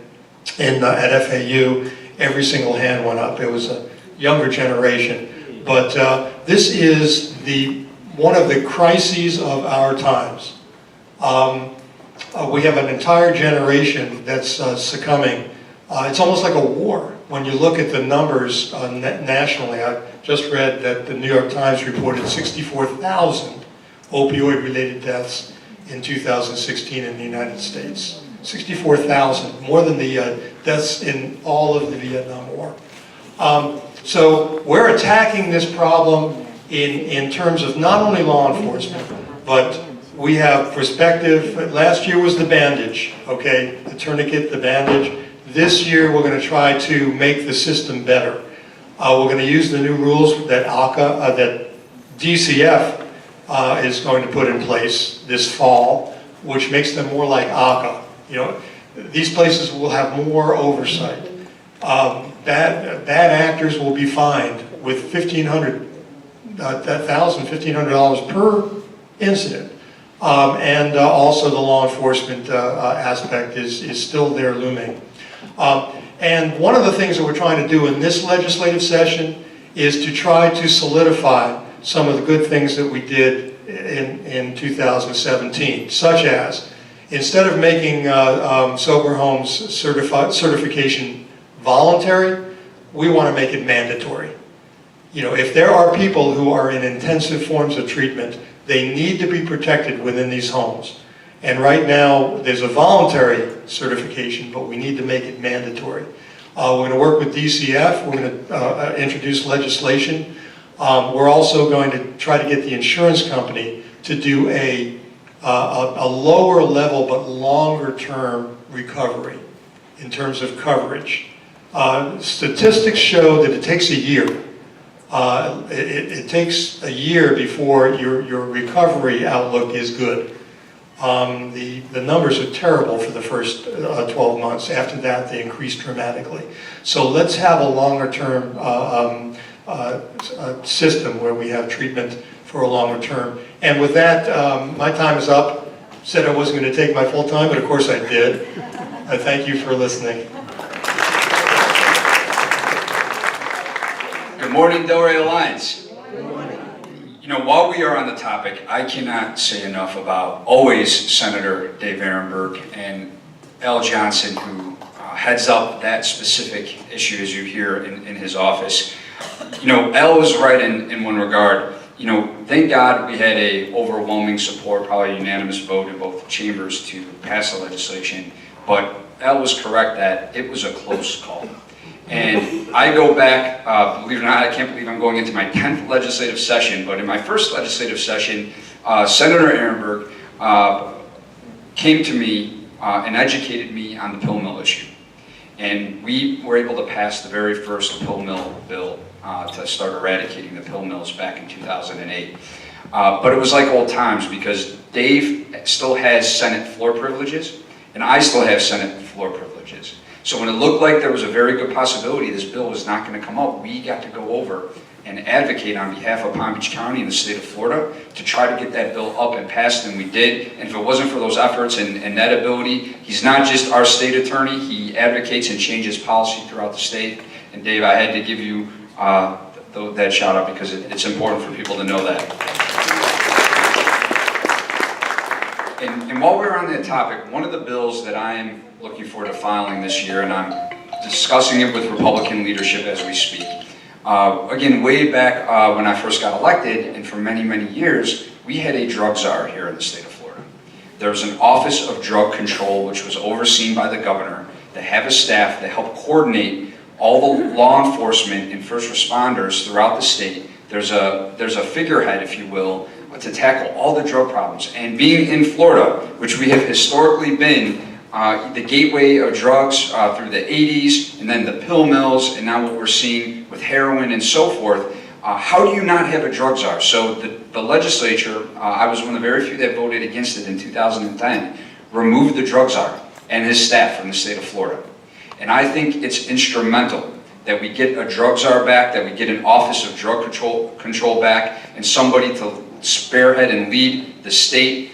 at FAU. Every single hand went up. It was a younger generation. But this is one of the crises of our times. We have an entire generation that's succumbing. It's almost like a war when you look at the numbers nationally. I just read that the New York Times reported 64,000 opioid-related deaths in 2016 in the United States. 64,000, more than the deaths in all of the Vietnam War. So we're attacking this problem in terms of not only law enforcement, but we have perspective. Last year was the bandage, okay? The tourniquet, the bandage. This year we're going to try to make the system better. We're going to use the new rules that that DCF is going to put in place this fall, which makes them more like ACA. You know, these places will have more oversight. Bad actors will be fined with $1,500 per incident. And also the law enforcement aspect is still there looming. And one of the things that we're trying to do in this legislative session is to try to solidify some of the good things that we did in 2017, such as, instead of making sober homes certification voluntary, we want to make it mandatory. You know, if there are people who are in intensive forms of treatment, they need to be protected within these homes. And right now, there's a voluntary certification, but we need to make it mandatory. We're going to work with DCF. We're going to introduce legislation. We're also going to try to get the insurance company to do a lower level but longer term recovery in terms of coverage. Statistics show that it takes a year. It takes a year before your recovery outlook is good. The numbers are terrible for the first 12 months. After that, they increase dramatically. So let's have a longer term system where we have treatment for a longer term. And with that, my time is up. Said I wasn't going to take my full time, but of course I did. I thank you for listening. Good morning, Delray Alliance. You know, while we are on the topic, I cannot say enough about always Senator Dave Ehrenberg and Al Johnson, who heads up that specific issue as you hear in his office. You know, Al was right in one regard. You know, thank God we had a overwhelming support, probably unanimous vote in both chambers to pass the legislation. But Al was correct that it was a close call. And I go back, believe it or not, I can't believe I'm going into my 10th legislative session, but in my first legislative session, Senator Ehrenberg came to me and educated me on the pill mill issue. And we were able to pass the very first pill mill bill to start eradicating the pill mills back in 2008. But it was like old times because Dave still has Senate floor privileges, and I still have Senate floor privileges. So when it looked like there was a very good possibility this bill was not going to come up, we got to go over and advocate on behalf of Palm Beach County and the state of Florida to try to get that bill up and passed, and we did. And if it wasn't for those efforts and that ability, he's not just our state attorney, he advocates and changes policy throughout the state. And Dave, I had to give you that shout out because it's important for people to know that. And while we're on that topic, one of the bills that I am looking forward to filing this year, and I'm discussing it with Republican leadership as we speak. Again, way back when I first got elected, and for many, many years, we had a drug czar here in the state of Florida. There was an Office of Drug Control, which was overseen by the governor, that have a staff that help coordinate all the law enforcement and first responders throughout the state. There's a figurehead, if you will, to tackle all the drug problems. And being in Florida, which we have historically been the gateway of drugs through the 80s, and then the pill mills, and now what we're seeing with heroin and so forth, how do you not have a drug czar? So the legislature, I was one of the very few that voted against it in 2010, removed the drug czar and his staff from the state of Florida. And I think it's instrumental that we get a drug czar back, that we get an Office of Drug Control back, and somebody to spearhead and lead the state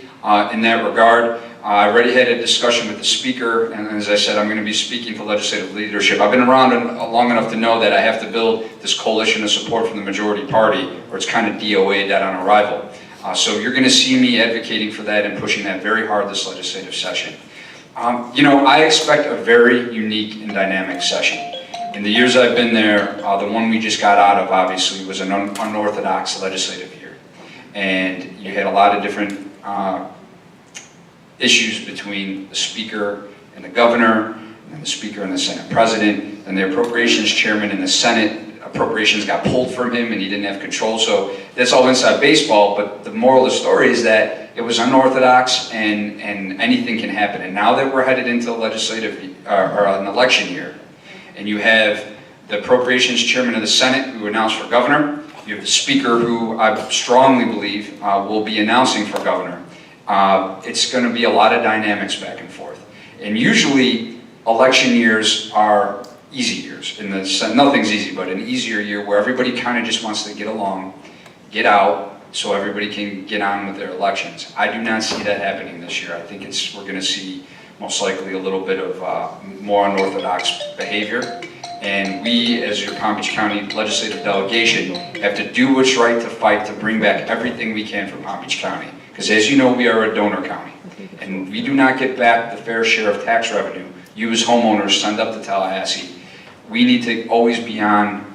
in that regard. I already had a discussion with the speaker, and as I said, I'm going to be speaking for legislative leadership. I've been around long enough to know that I have to build this coalition of support from the majority party, or it's kind of DOA, dead on arrival. So you're going to see me advocating for that and pushing that very hard this legislative session. You know, I expect a very unique and dynamic session. In the years I've been there, the one we just got out of, obviously, was an unorthodox legislative year. And you had a lot of different issues between the Speaker and the Governor, and the Speaker and the Senate President, and the Appropriations Chairman in the Senate. Appropriations got pulled from him and he didn't have control, so that's all inside baseball, but the moral of the story is that it was unorthodox and anything can happen. And now that we're headed into a legislative, or an election year, and you have the Appropriations Chairman of the Senate who announced for Governor, you have the Speaker who I strongly believe will be announcing for Governor. It's going to be a lot of dynamics back and forth. And usually election years are easy years. In the sense, nothing's easy, but an easier year where everybody kind of just wants to get along, get out, so everybody can get on with their elections. I do not see that happening this year. I think we're going to see most likely a little bit of more unorthodox behavior. And we, as your Palm Beach County legislative delegation, have to do what's right to fight to bring back everything we can for Palm Beach County. Because as you know, we are a donor county, and we do not get back the fair share of tax revenue you as homeowners send up to Tallahassee. We need to always be on,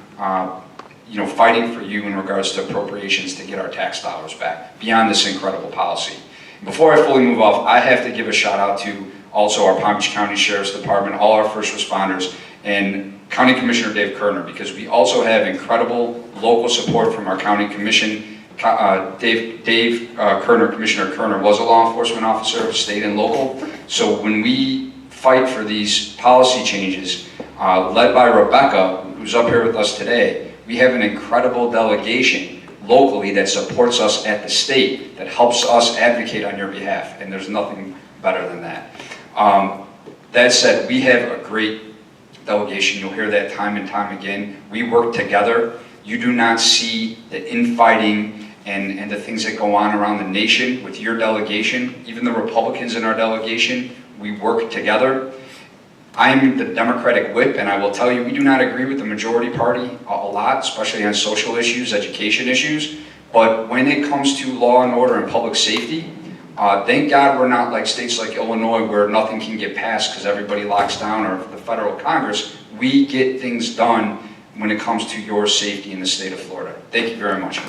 fighting for you in regards to appropriations to get our tax dollars back, beyond this incredible policy. Before I fully move off, I have to give a shout out to also our Palm Beach County Sheriff's Department, all our first responders, and County Commissioner Dave Kerner, because we also have incredible local support from our county commission. Dave Kerner, Commissioner Kerner, was a law enforcement officer, state and local. So when we fight for these policy changes, led by Rebecca, who's up here with us today, we have an incredible delegation locally that supports us at the state, that helps us advocate on your behalf, and there's nothing better than that. That said, we have a great delegation. You'll hear that time and time again. We work together. You do not see the infighting and the things that go on around the nation with your delegation. Even the Republicans in our delegation, we work together. I'm the Democratic whip, and I will tell you, we do not agree with the majority party a lot, especially on social issues, education issues. But when it comes to law and order and public safety, thank God we're not like states like Illinois where nothing can get passed because everybody locks down, or the federal Congress. We get things done when it comes to your safety in the state of Florida. Thank you very much.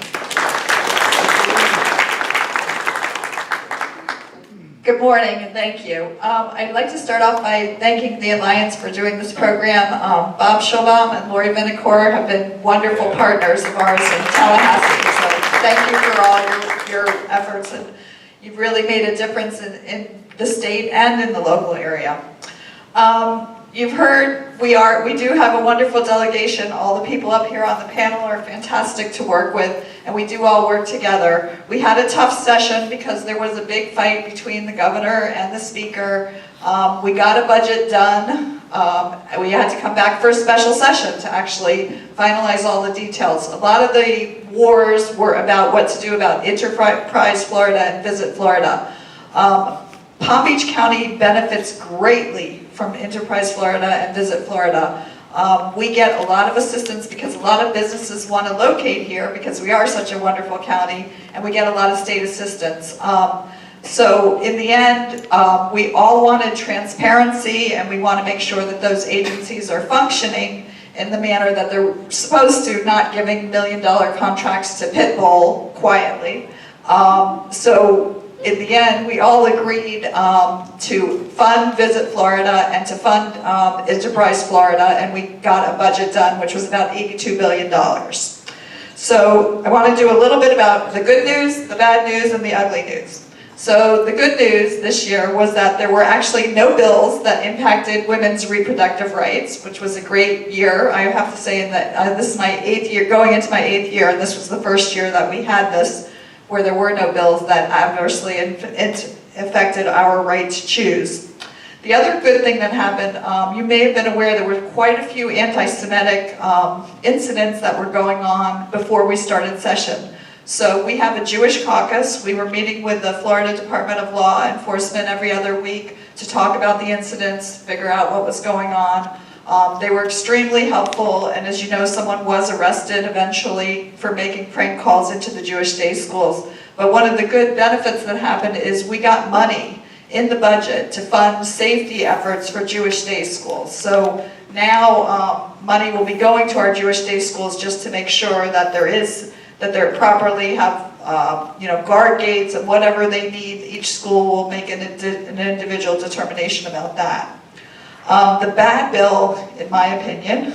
Good morning, and thank you. I'd like to start off by thanking the Alliance for doing this program. Bob Schulbaum and Lori Vinacore have been wonderful partners of ours in Tallahassee, so thank you for all your efforts, and you've really made a difference in the state and in the local area. You've heard we do have a wonderful delegation. All the people up here on the panel are fantastic to work with, and we do all work together. We had a tough session because there was a big fight between the governor and the speaker. We got a budget done. We had to come back for a special session to actually finalize all the details. A lot of the wars were about what to do about Enterprise Florida and Visit Florida. Palm Beach County benefits greatly from Enterprise Florida and Visit Florida. We get a lot of assistance because a lot of businesses want to locate here because we are such a wonderful county, and we get a lot of state assistance. So in the end, we all wanted transparency, and we want to make sure that those agencies are functioning in the manner that they're supposed to, not giving $1 million contracts to Pitbull quietly. So in the end, we all agreed to fund Visit Florida and to fund Enterprise Florida, and we got a budget done, which was about $82 billion. So I want to do a little bit about the good news, the bad news, and the ugly news. So the good news this year was that there were actually no bills that impacted women's reproductive rights, which was a great year. I have to say that this is my 8th year, going into my 8th year, and this was the first year that we had this, where there were no bills that adversely affected our right to choose. The other good thing that happened, you may have been aware there were quite a few anti-Semitic incidents that were going on before we started session. So we have a Jewish caucus. We were meeting with the Florida Department of Law Enforcement every other week to talk about the incidents, figure out what was going on. They were extremely helpful, and as you know, someone was arrested eventually for making prank calls into the Jewish day schools. But one of the good benefits that happened is we got money in the budget to fund safety efforts for Jewish day schools. So now money will be going to our Jewish day schools just to make sure that they properly have guard gates and whatever they need. Each school will make an individual determination about that. The bad bill, in my opinion,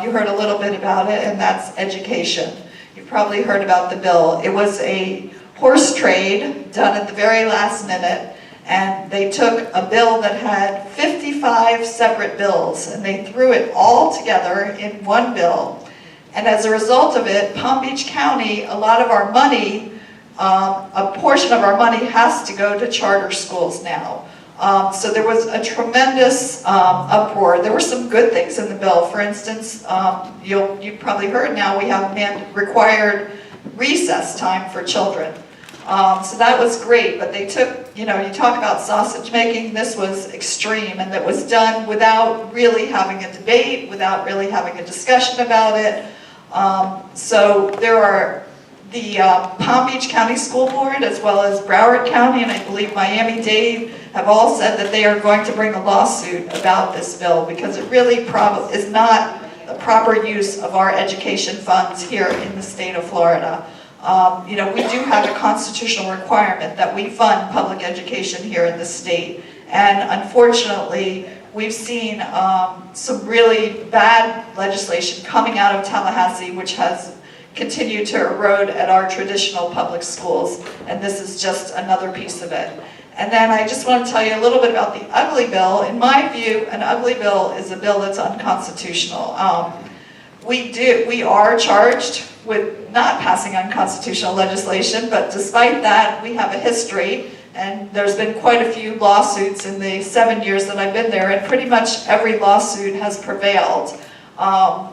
you heard a little bit about it, and that's education. You've probably heard about the bill. It was a horse trade done at the very last minute, and they took a bill that had 55 separate bills, and they threw it all together in one bill. And as a result of it, Palm Beach County, a lot of our money, a portion of our money has to go to charter schools now. So there was a tremendous uproar. There were some good things in the bill. For instance, you've probably heard now we have required recess time for children. So that was great, but they took, you talk about sausage making, this was extreme, and that was done without really having a debate, without really having a discussion about it. So there are the Palm Beach County School Board, as well as Broward County, and I believe Miami-Dade, have all said that they are going to bring a lawsuit about this bill, because it really is not the proper use of our education funds here in the state of Florida. We do have a constitutional requirement that we fund public education here in the state, and unfortunately, we've seen some really bad legislation coming out of Tallahassee, which has continued to erode at our traditional public schools, and this is just another piece of it. And then I just want to tell you a little bit about the ugly bill. In my view, an ugly bill is a bill that's unconstitutional. We are charged with not passing unconstitutional legislation, but despite that, we have a history, and there's been quite a few lawsuits in the 7 years that I've been there, and pretty much every lawsuit has prevailed.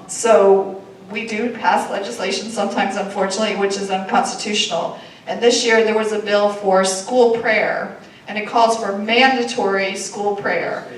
So we do pass legislation sometimes, unfortunately, which is unconstitutional. And this year there was a bill for school prayer, and it calls for mandatory school prayer.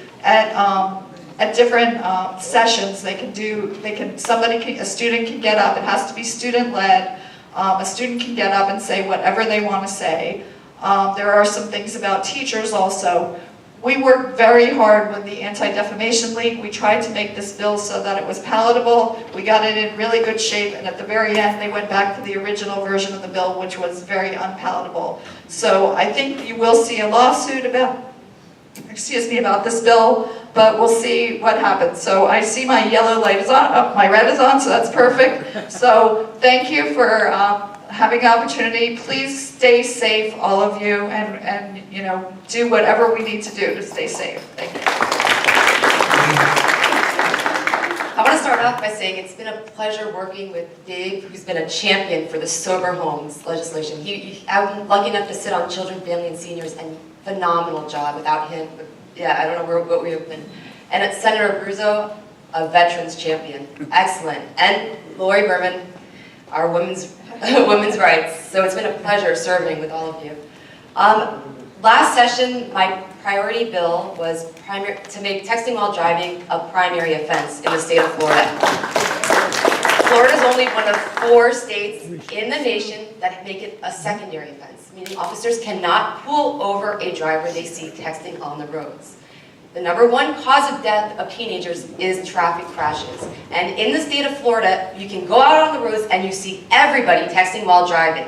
At different sessions, a student can get up, it has to be student-led, a student can get up and say whatever they want to say. There are some things about teachers also. We worked very hard with the Anti-Defamation League. We tried to make this bill so that it was palatable. We got it in really good shape, and at the very end, they went back to the original version of the bill, which was very unpalatable. So I think you will see a lawsuit about this bill, but we'll see what happens. So I see my yellow light is on, my red is on, so that's perfect. So thank you for having the opportunity. Please stay safe, all of you, and do whatever we need to do to stay safe. Thank you. I want to start off by saying it's been a pleasure working with Dave, who's been a champion for the sober homes legislation. I'm lucky enough to sit on Children, Family, and Seniors, and phenomenal job. Without him, I don't know what we have been. And at Senator Abruzzo, a veterans champion, excellent. And Lori Berman, our women's rights. So it's been a pleasure serving with all of you. Last session, my priority bill was to make texting while driving a primary offense in the state of Florida. Florida is only one of 4 states in the nation that make it a secondary offense, meaning officers cannot pull over a driver they see texting on the roads. The #1 cause of death of teenagers is traffic crashes. And in the state of Florida, you can go out on the roads and you see everybody texting while driving.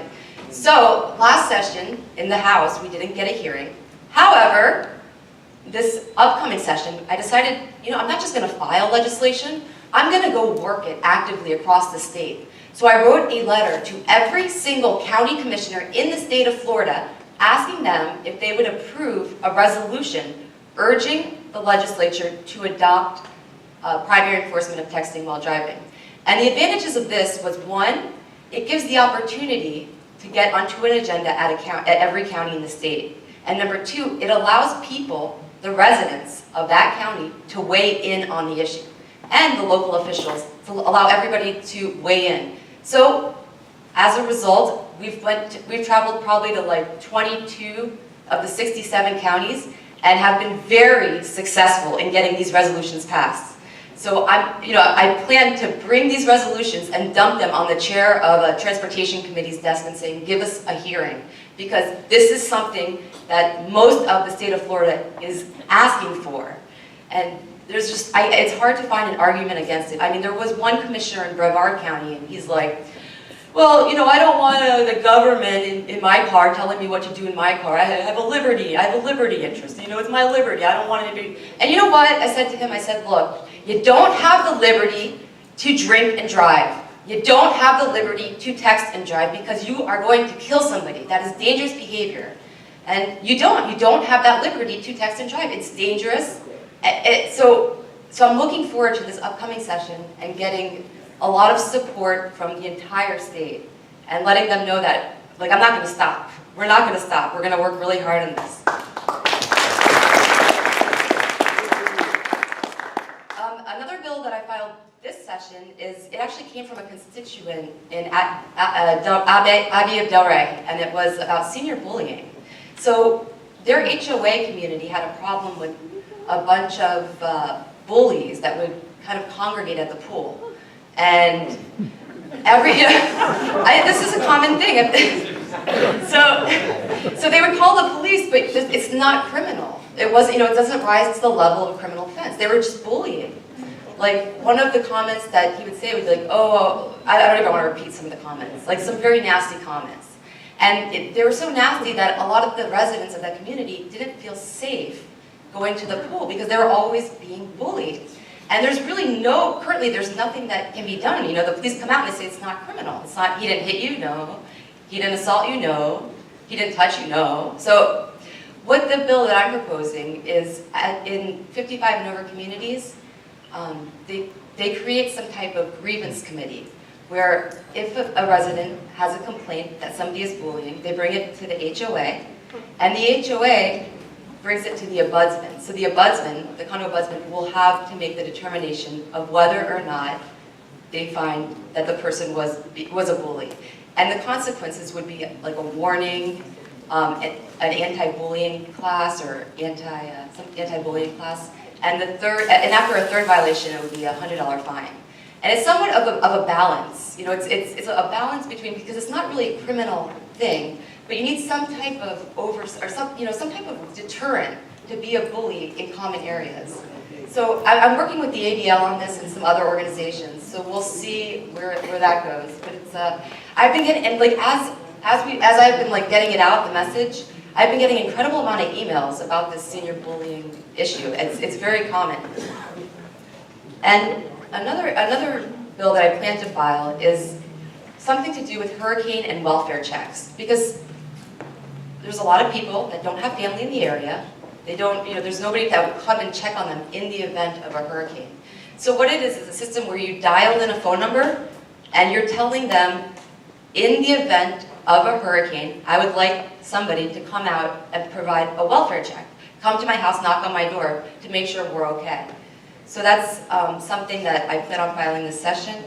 So last session in the House, we didn't get a hearing. However, this upcoming session, I decided, I'm not just going to file legislation, I'm going to go work it actively across the state. So I wrote a letter to every single county commissioner in the state of Florida, asking them if they would approve a resolution urging the legislature to adopt primary enforcement of texting while driving. And the advantages of this was, 1, it gives the opportunity to get onto an agenda at every county in the state. And #2, it allows people, the residents of that county, to weigh in on the issue, and the local officials, to allow everybody to weigh in. So as a result, we've traveled probably to like 22 of the 67 counties and have been very successful in getting these resolutions passed. So I plan to bring these resolutions and dump them on the chair of a transportation committee's desk and saying, give us a hearing, because this is something that most of the state of Florida is asking for. And there's just, it's hard to find an argument against it. I mean, there was one commissioner in Brevard County, and he's like, well, I don't want the government in my car telling me what to do in my car. I have a liberty interest. It's my liberty. I don't want it to be. And you know what? I said to him, look, you don't have the liberty to drink and drive. You don't have the liberty to text and drive, because you are going to kill somebody. That is dangerous behavior. And you don't have that liberty to text and drive. It's dangerous. So I'm looking forward to this upcoming session and getting a lot of support from the entire state and letting them know that, I'm not going to stop. We're not going to stop. We're going to work really hard on this. Another bill that I filed this session is, it actually came from a constituent in Abbey of Delray, and it was about senior bullying. So their HOA community had a problem with a bunch of bullies that would kind of congregate at the pool. And this is a common thing. So they would call the police, but it's not criminal. It wasn't, it doesn't rise to the level of criminal offense. They were just bullying. Like, one of the comments that he would say would be like, oh, I don't even want to repeat some of the comments, like some very nasty comments. And they were so nasty that a lot of the residents of that community didn't feel safe going to the pool because they were always being bullied. And there's really currently there's nothing that can be done. The police come out and they say it's not criminal. It's not, he didn't hit you, no. He didn't assault you, no. He didn't touch you, no. So what the bill that I'm proposing is in 55 and over communities, they create some type of grievance committee where if a resident has a complaint that somebody is bullying, they bring it to the HOA, and the HOA brings it to the ombudsman. So the ombudsman, the condo ombudsman, will have to make the determination of whether or not they find that the person was a bully. And the consequences would be like a warning, an anti-bullying class or some anti-bullying class. And after a third violation, it would be a $100 fine. And it's somewhat of a balance. It's a balance between, because it's not really a criminal thing, but you need some type of some type of deterrent to be a bully in common areas. So I'm working with the ADL on this and some other organizations. So we'll see where that goes. But it's I've been getting, and like as I've been like getting it out, the message, I've been getting an incredible amount of emails about this senior bullying issue. It's very common. And another bill that I plan to file is something to do with hurricane and welfare checks, because there's a lot of people that don't have family in the area. They don't, there's nobody that would come and check on them in the event of a hurricane. So what it is a system where you dial in a phone number and you're telling them, in the event of a hurricane, I would like somebody to come out and provide a welfare check. Come to my house, knock on my door to make sure we're okay. So that's something that I plan on filing this session.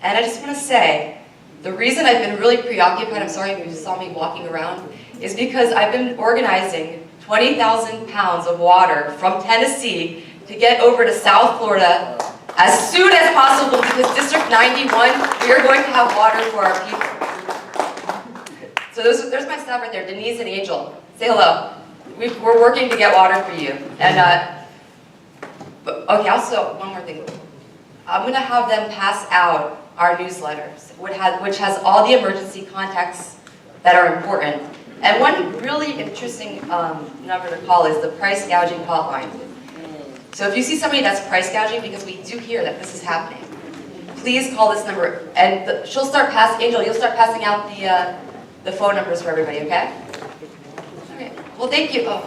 And I just want to say, the reason I've been really preoccupied, I'm sorry if you saw me walking around, is because I've been organizing 20,000 pounds of water from Tennessee to get over to South Florida as soon as possible, because District 91, we are going to have water for our people. So there's my staff right there, Denise and Angel. Say hello. We're working to get water for you. And okay, also, one more thing. I'm going to have them pass out our newsletters, which has all the emergency contacts that are important. And one really interesting number to call is the price gouging hotline. So if you see somebody that's price gouging, because we do hear that this is happening, please call this number. And Angel, you'll start passing out the phone numbers for everybody, okay? All right. Well, thank you. Oh.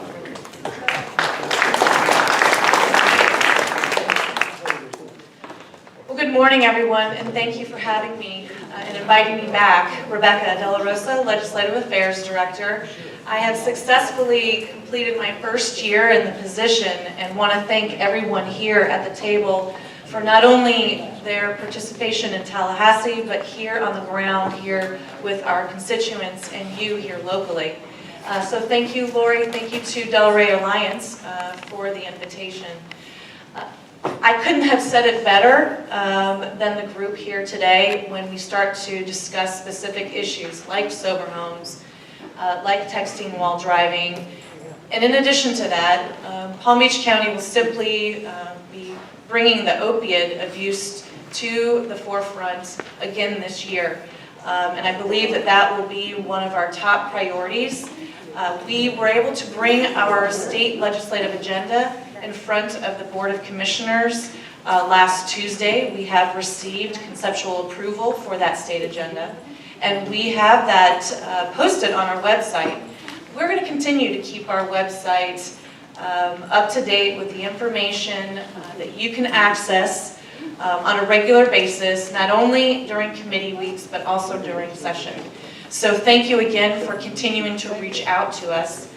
Well, good morning, everyone, and thank you for having me and inviting me back. Rebecca De La Rosa, Legislative Affairs Director. I have successfully completed my first year in the position and want to thank everyone here at the table for not only their participation in Tallahassee, but here on the ground here with our constituents and you here locally. So thank you, Lori. Thank you to Delray Alliance for the invitation. I couldn't have said it better than the group here today when we start to discuss specific issues like sober homes, like texting while driving. And in addition to that, Palm Beach County will simply be bringing the opiate abuse to the forefront again this year. And I believe that will be one of our top priorities. We were able to bring our state legislative agenda in front of the Board of Commissioners last Tuesday. We have received conceptual approval for that state agenda, and we have that posted on our website. We're going to continue to keep our website up to date with the information that you can access on a regular basis, not only during committee weeks, but also during session. So thank you again for continuing to reach out to us.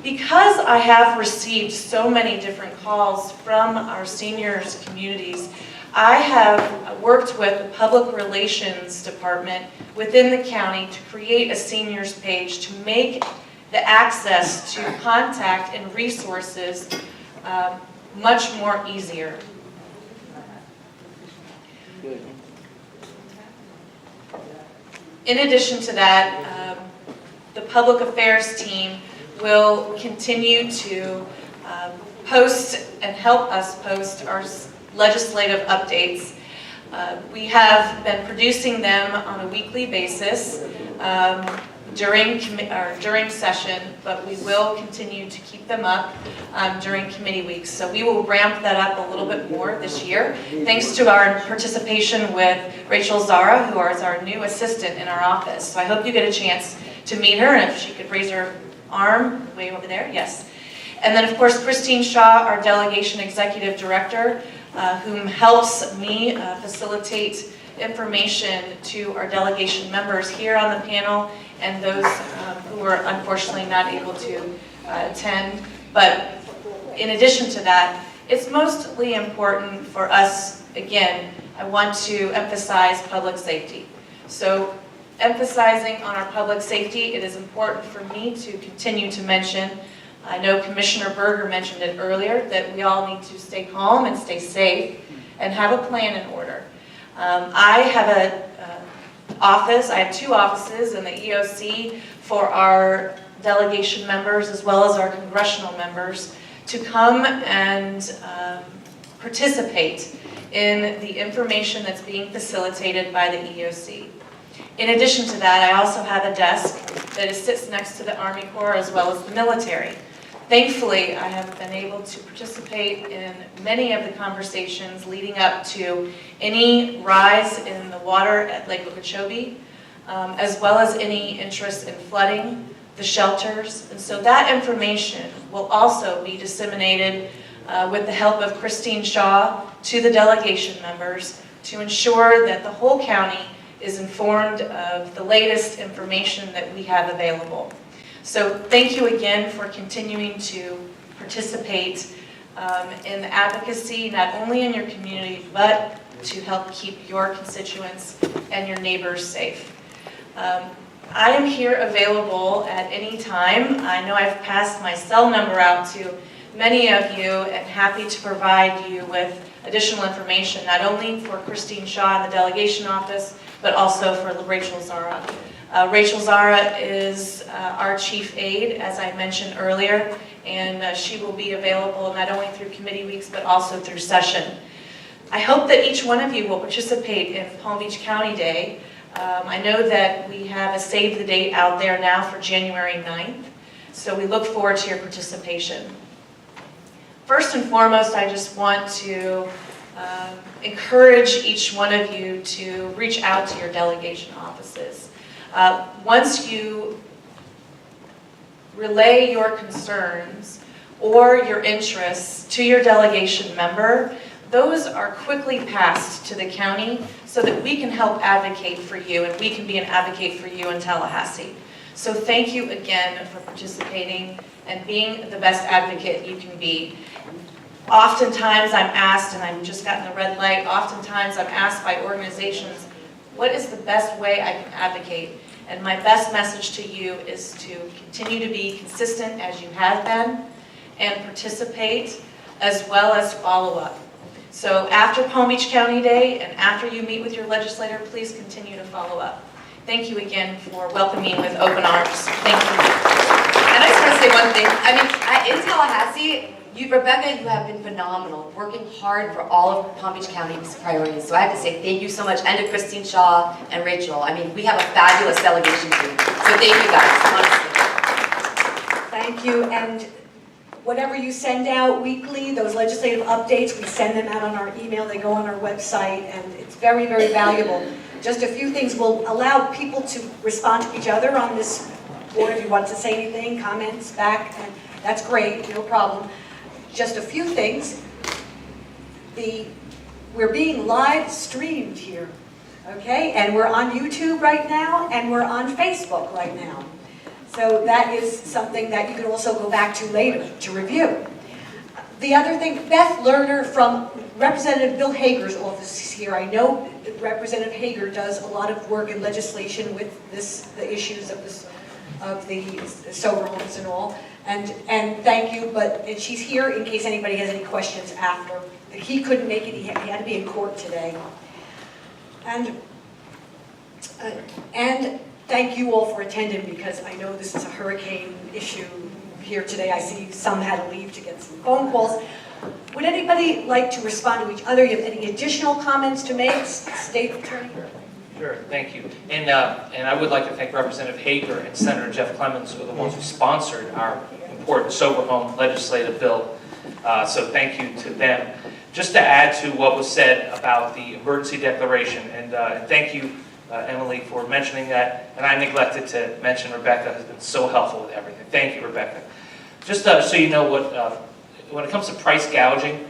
Because I have received so many different calls from our seniors communities, I have worked with the Public Relations Department within the county to create a seniors page to make the access to contact and resources much more easier. In addition to that, the public affairs team will continue to post and help us post our legislative updates. We have been producing them on a weekly basis during session, but we will continue to keep them up during committee weeks. So we will ramp that up a little bit more this year, thanks to our participation with Rachel Zara, who is our new assistant in our office. So I hope you get a chance to meet her, and if she could raise her arm way over there, yes. And then, of course, Christine Shaw, our delegation executive director, whom helps me facilitate information to our delegation members here on the panel and those who are unfortunately not able to attend. But in addition to that, it's mostly important for us, again, I want to emphasize public safety. So emphasizing on our public safety, it is important for me to continue to mention, I know Commissioner Berger mentioned it earlier, that we all need to stay calm and stay safe and have a plan in order. I have I have two offices in the EOC for our delegation members as well as our congressional members to come and participate in the information that's being facilitated by the EOC. In addition to that, I also have a desk that sits next to the Army Corps as well as the military. Thankfully, I have been able to participate in many of the conversations leading up to any rise in the water at Lake Okeechobee, as well as any interest in flooding, the shelters. And so that information will also be disseminated with the help of Christine Shaw to the delegation members to ensure that the whole county is informed of the latest information that we have available. So thank you again for continuing to participate in the advocacy, not only in your community, but to help keep your constituents and your neighbors safe. I am here available at any time. I know I've passed my cell number out to many of you and happy to provide you with additional information, not only for Christine Shaw in the delegation office, but also for Rachel Zara. Rachel Zara is our chief aide, as I mentioned earlier, and she will be available not only through committee weeks, but also through session. I hope that each one of you will participate in Palm Beach County Day. I know that we have a save the date out there now for January 9th, so we look forward to your participation. First and foremost, I just want to encourage each one of you to reach out to your delegation offices. Once you relay your concerns or your interests to your delegation member, those are quickly passed to the county so that we can help advocate for you and we can be an advocate for you in Tallahassee. So thank you again for participating and being the best advocate you can be. Oftentimes I'm asked, and I've just gotten a red light, oftentimes I'm asked by organizations, what is the best way I can advocate? And my best message to you is to continue to be consistent as you have been and participate as well as follow up. So after Palm Beach County Day and after you meet with your legislator, please continue to follow up. Thank you again for welcoming with open arms. Thank you. And I just want to say one thing. I mean, in Tallahassee, Rebecca, you have been phenomenal, working hard for all of Palm Beach County's priorities. So I have to say thank you so much, and to Christine Shaw and Rachel. I mean, we have a fabulous delegation team. So thank you guys, honestly. Thank you, and whatever you send out weekly, those legislative updates, we send them out on our email, they go on our website, and it's very, very valuable. Just a few things will allow people to respond to each other on this board. If you want to say anything, comments back, and that's great, no problem. Just a few things. We're being live streamed here, okay? And we're on YouTube right now, and we're on Facebook right now. So that is something that you can also go back to later to review. The other thing, Beth Lerner from Representative Bill Hager's office is here. I know that Representative Hager does a lot of work in legislation with the issues of the sober homes and all. And thank you, and she's here in case anybody has any questions after. He couldn't make it, he had to be in court today. And thank you all for attending, because I know this is a hurricane issue here today. I see some had to leave to get some phone calls. Would anybody like to respond to each other? You have any additional comments to make, State Attorney? Sure, thank you. And I would like to thank Representative Hager and Senator Jeff Clemens, who are the ones who sponsored our important sober home legislative bill. So thank you to them. Just to add to what was said about the emergency declaration, and thank you, Emily, for mentioning that. And I neglected to mention Rebecca has been so helpful with everything. Thank you, Rebecca. Just so you know, when it comes to price gouging,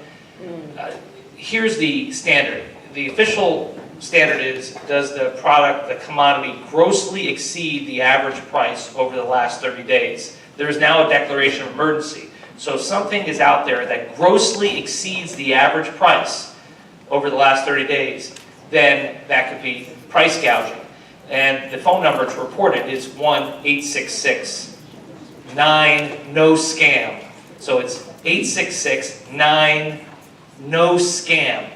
here's the standard. The official standard is, does the product, the commodity, grossly exceed the average price over the last 30 days? There is now a declaration of emergency. So if something is out there that grossly exceeds the average price over the last 30 days, then that could be price gouging. And the phone number to report it is 1-866-9-NO-SCAM. So it's 866-9-NO-SCAM.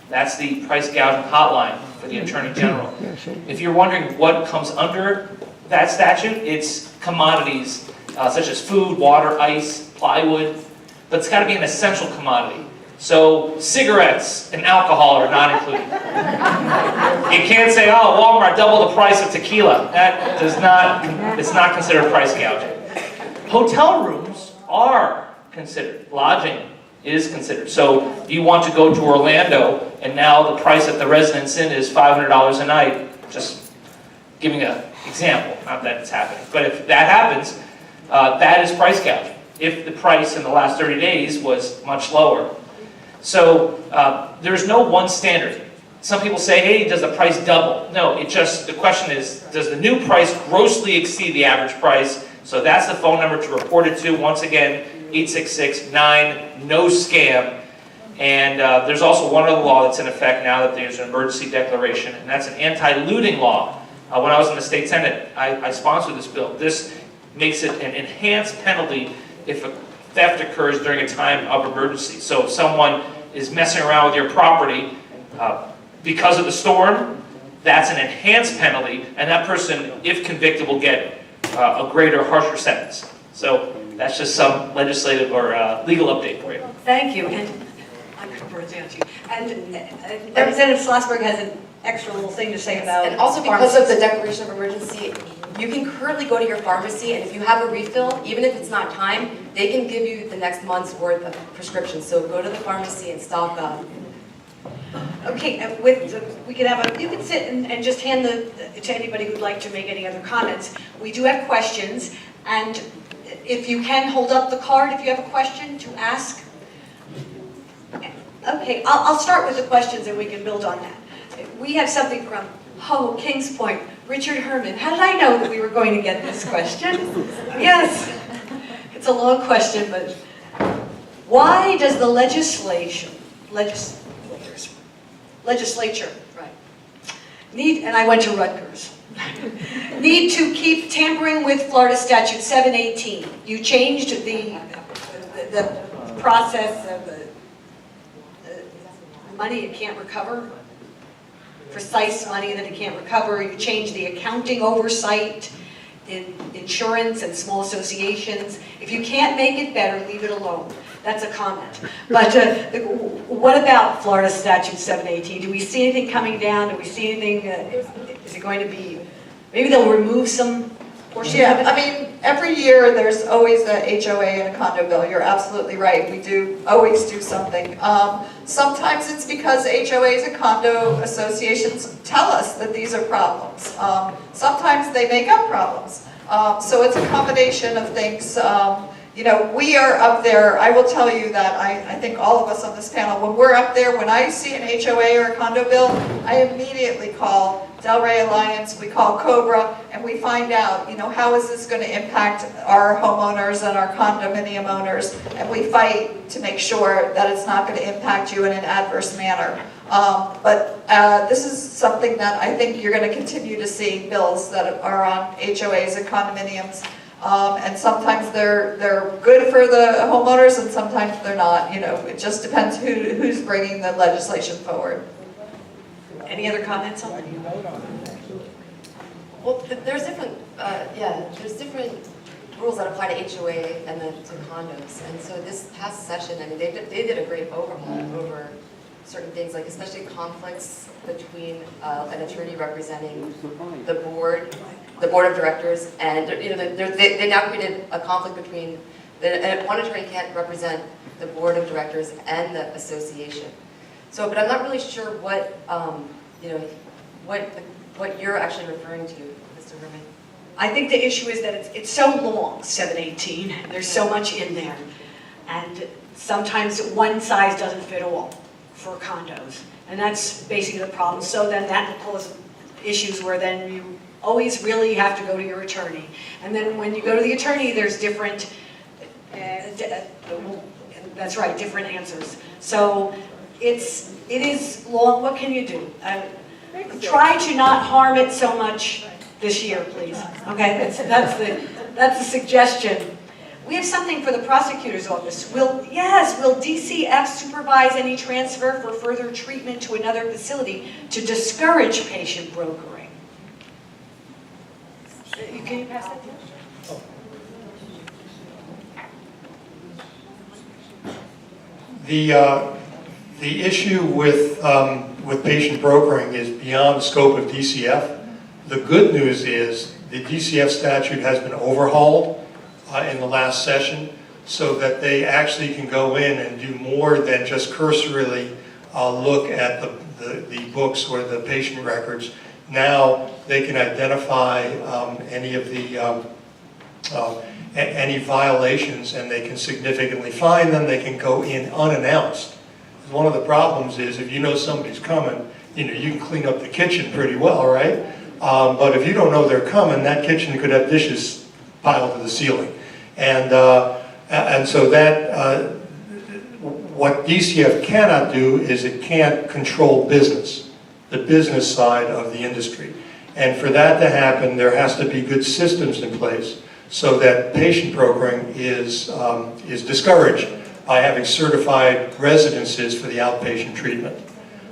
That's the price gouging hotline for the Attorney General. If you're wondering what comes under that statute, it's commodities such as food, water, ice, plywood, but it's got to be an essential commodity. So cigarettes and alcohol are not included. You can't say, oh, Walmart doubled the price of tequila. That does not, it's not considered price gouging. Hotel rooms are considered. Lodging is considered. So you want to go to Orlando, and now the price at the Residence Inn is $500 a night. Just giving an example, not that it's happening. But if that happens, that is price gouging, if the price in the last 30 days was much lower. So there's no one standard. Some people say, hey, does the price double? No, the question is, does the new price grossly exceed the average price? So that's the phone number to report it to. Once again, 866-9-NO-SCAM. And there's also one other law that's in effect now that there's an emergency declaration, and that's an anti-looting law. When I was in the state Senate, I sponsored this bill. This makes it an enhanced penalty if a theft occurs during a time of emergency. So if someone is messing around with your property because of the storm, that's an enhanced penalty, and that person, if convicted, will get a greater, harsher sentence. So that's just some legislative or legal update for you. Thank you, and I could burn down to you. And Representative Schlossberg has an extra little thing to say about. And also because of the declaration of emergency, you can currently go to your pharmacy, and if you have a refill, even if it's not time, they can give you the next month's worth of prescriptions. So go to the pharmacy and stock up. Okay, we can have you can sit and just hand to anybody who'd like to make any other comments. We do have questions, and if you can hold up the card if you have a question to ask. Okay, I'll start with the questions and we can build on that. We have something from Kings Point, Richard Herman. How did I know that we were going to get this question? Yes, it's a long question, but why does the legislature need, and I went to Rutgers, need to keep tampering with Florida Statute 718? You changed the process of the money it can't recover, precise money that it can't recover. You changed the accounting oversight in insurance and small associations. If you can't make it better, leave it alone. That's a comment. But what about Florida Statute 718? Do we see anything coming down? Do we see anything, is it going to be, maybe they'll remove some portion of it? I mean, every year there's always a HOA and a condo bill. You're absolutely right. We do always do something. Sometimes it's because HOAs and condo associations tell us that these are problems. Sometimes they make up problems. So it's a combination of things. You know, we are up there, I will tell you that I think all of us on this panel, when we're up there, when I see an HOA or a condo bill, I immediately call Delray Alliance, we call Cobra, and we find out, you know, how is this going to impact our homeowners and our condominium owners, and we fight to make sure that it's not going to impact you in an adverse manner. But this is something that I think you're going to continue to see bills that are on HOAs and condominiums. And sometimes they're good for the homeowners and sometimes they're not. You know, it just depends who's bringing the legislation forward. Any other comments on that? Well, there's different, there's different rules that apply to HOA and then to condos. And so this past session, I mean, they did a great overhaul over certain things, like especially conflicts between an attorney representing the board of directors, and you know, they now created a conflict between one attorney can't represent the board of directors and the association. So, but I'm not really sure what you know, what you're actually referring to, Mr. Herman. I think the issue is that it's so long, 718, there's so much in there. And sometimes one size doesn't fit all for condos. And that's basically the problem. So then that will cause issues where then you always really have to go to your attorney. And then when you go to the attorney, there's different, that's right, different answers. So it is long. What can you do? Try to not harm it so much this year, please. Okay, that's the suggestion. We have something for the prosecutor's office. Will DCF supervise any transfer for further treatment to another facility to discourage patient brokering? Can you pass that to us? The issue with patient brokering is beyond the scope of DCF. The good news is the DCF statute has been overhauled in the last session so that they actually can go in and do more than just cursorily look at the books or the patient records. Now they can identify any of the any violations, and they can significantly fine them. They can go in unannounced. One of the problems is if you know somebody's coming, you know, you can clean up the kitchen pretty well, right? But if you don't know they're coming, that kitchen could have dishes piled to the ceiling. And so that, what DCF cannot do is it can't control business, the business side of the industry. And for that to happen, there has to be good systems in place so that patient brokering is discouraged by having certified residences for the outpatient treatment.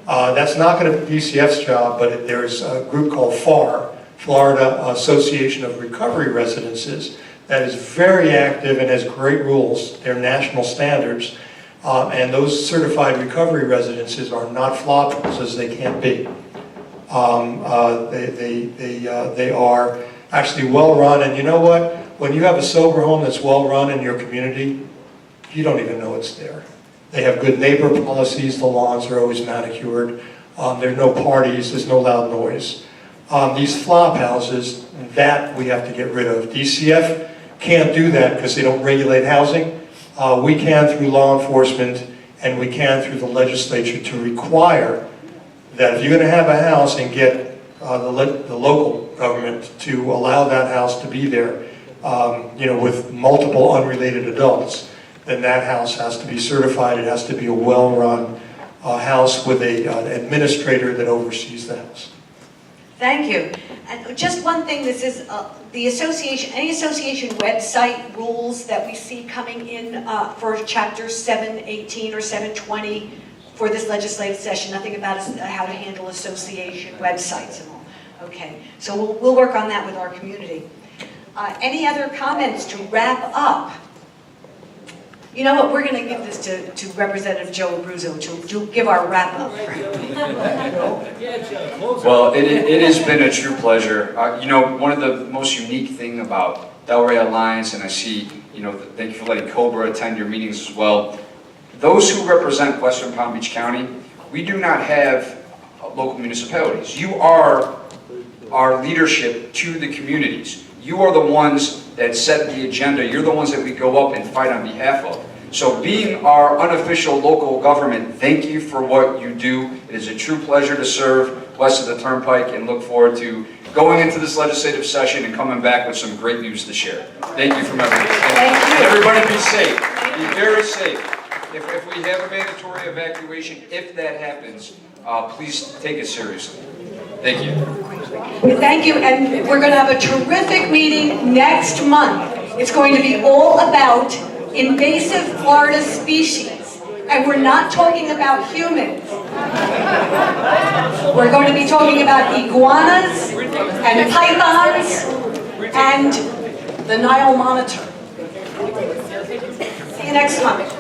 That's not going to be DCF's job, but there's a group called FAR, Florida Association of Recovery Residences, that is very active and has great rules. They're national standards. And those certified recovery residences are not flop as they can't be. They are actually well run, and you know what? When you have a sober home that's well run in your community, you don't even know it's there. They have good neighbor policies, the lawns are always manicured, there's no parties, there's no loud noise. These flop houses, that we have to get rid of. DCF can't do that because they don't regulate housing. We can through law enforcement, and we can through the legislature to require that if you're going to have a house and get the local government to allow that house to be there, with multiple unrelated adults, then that house has to be certified. It has to be a well-run house with an administrator that oversees the house. Thank you. And just one thing, this is the association, any association website rules that we see coming in for chapter 718 or 720 for this legislative session, nothing about how to handle association websites and all. Okay, so we'll work on that with our community. Any other comments to wrap up? You know what, we're going to give this to Representative Joe Abruzzo to give our wrap up. Well, it has been a true pleasure. One of the most unique thing about Delray Alliance, and I see, thank you for letting Cobra attend your meetings as well. Those who represent Western Palm Beach County, we do not have local municipalities. You are our leadership to the communities. You are the ones that set the agenda. You're the ones that we go up and fight on behalf of. So being our unofficial local government, thank you for what you do. It is a true pleasure to serve west of the Turnpike and look forward to going into this legislative session and coming back with some great news to share. Thank you from everybody. Thank you. Everybody be safe. Be very safe. If we have a mandatory evacuation, if that happens, please take it seriously. Thank you. Thank you, and we're going to have a terrific meeting next month. It's going to be all about invasive Florida species, and we're not talking about humans. We're going to be talking about iguanas and pythons and the Nile monitor. See you next month.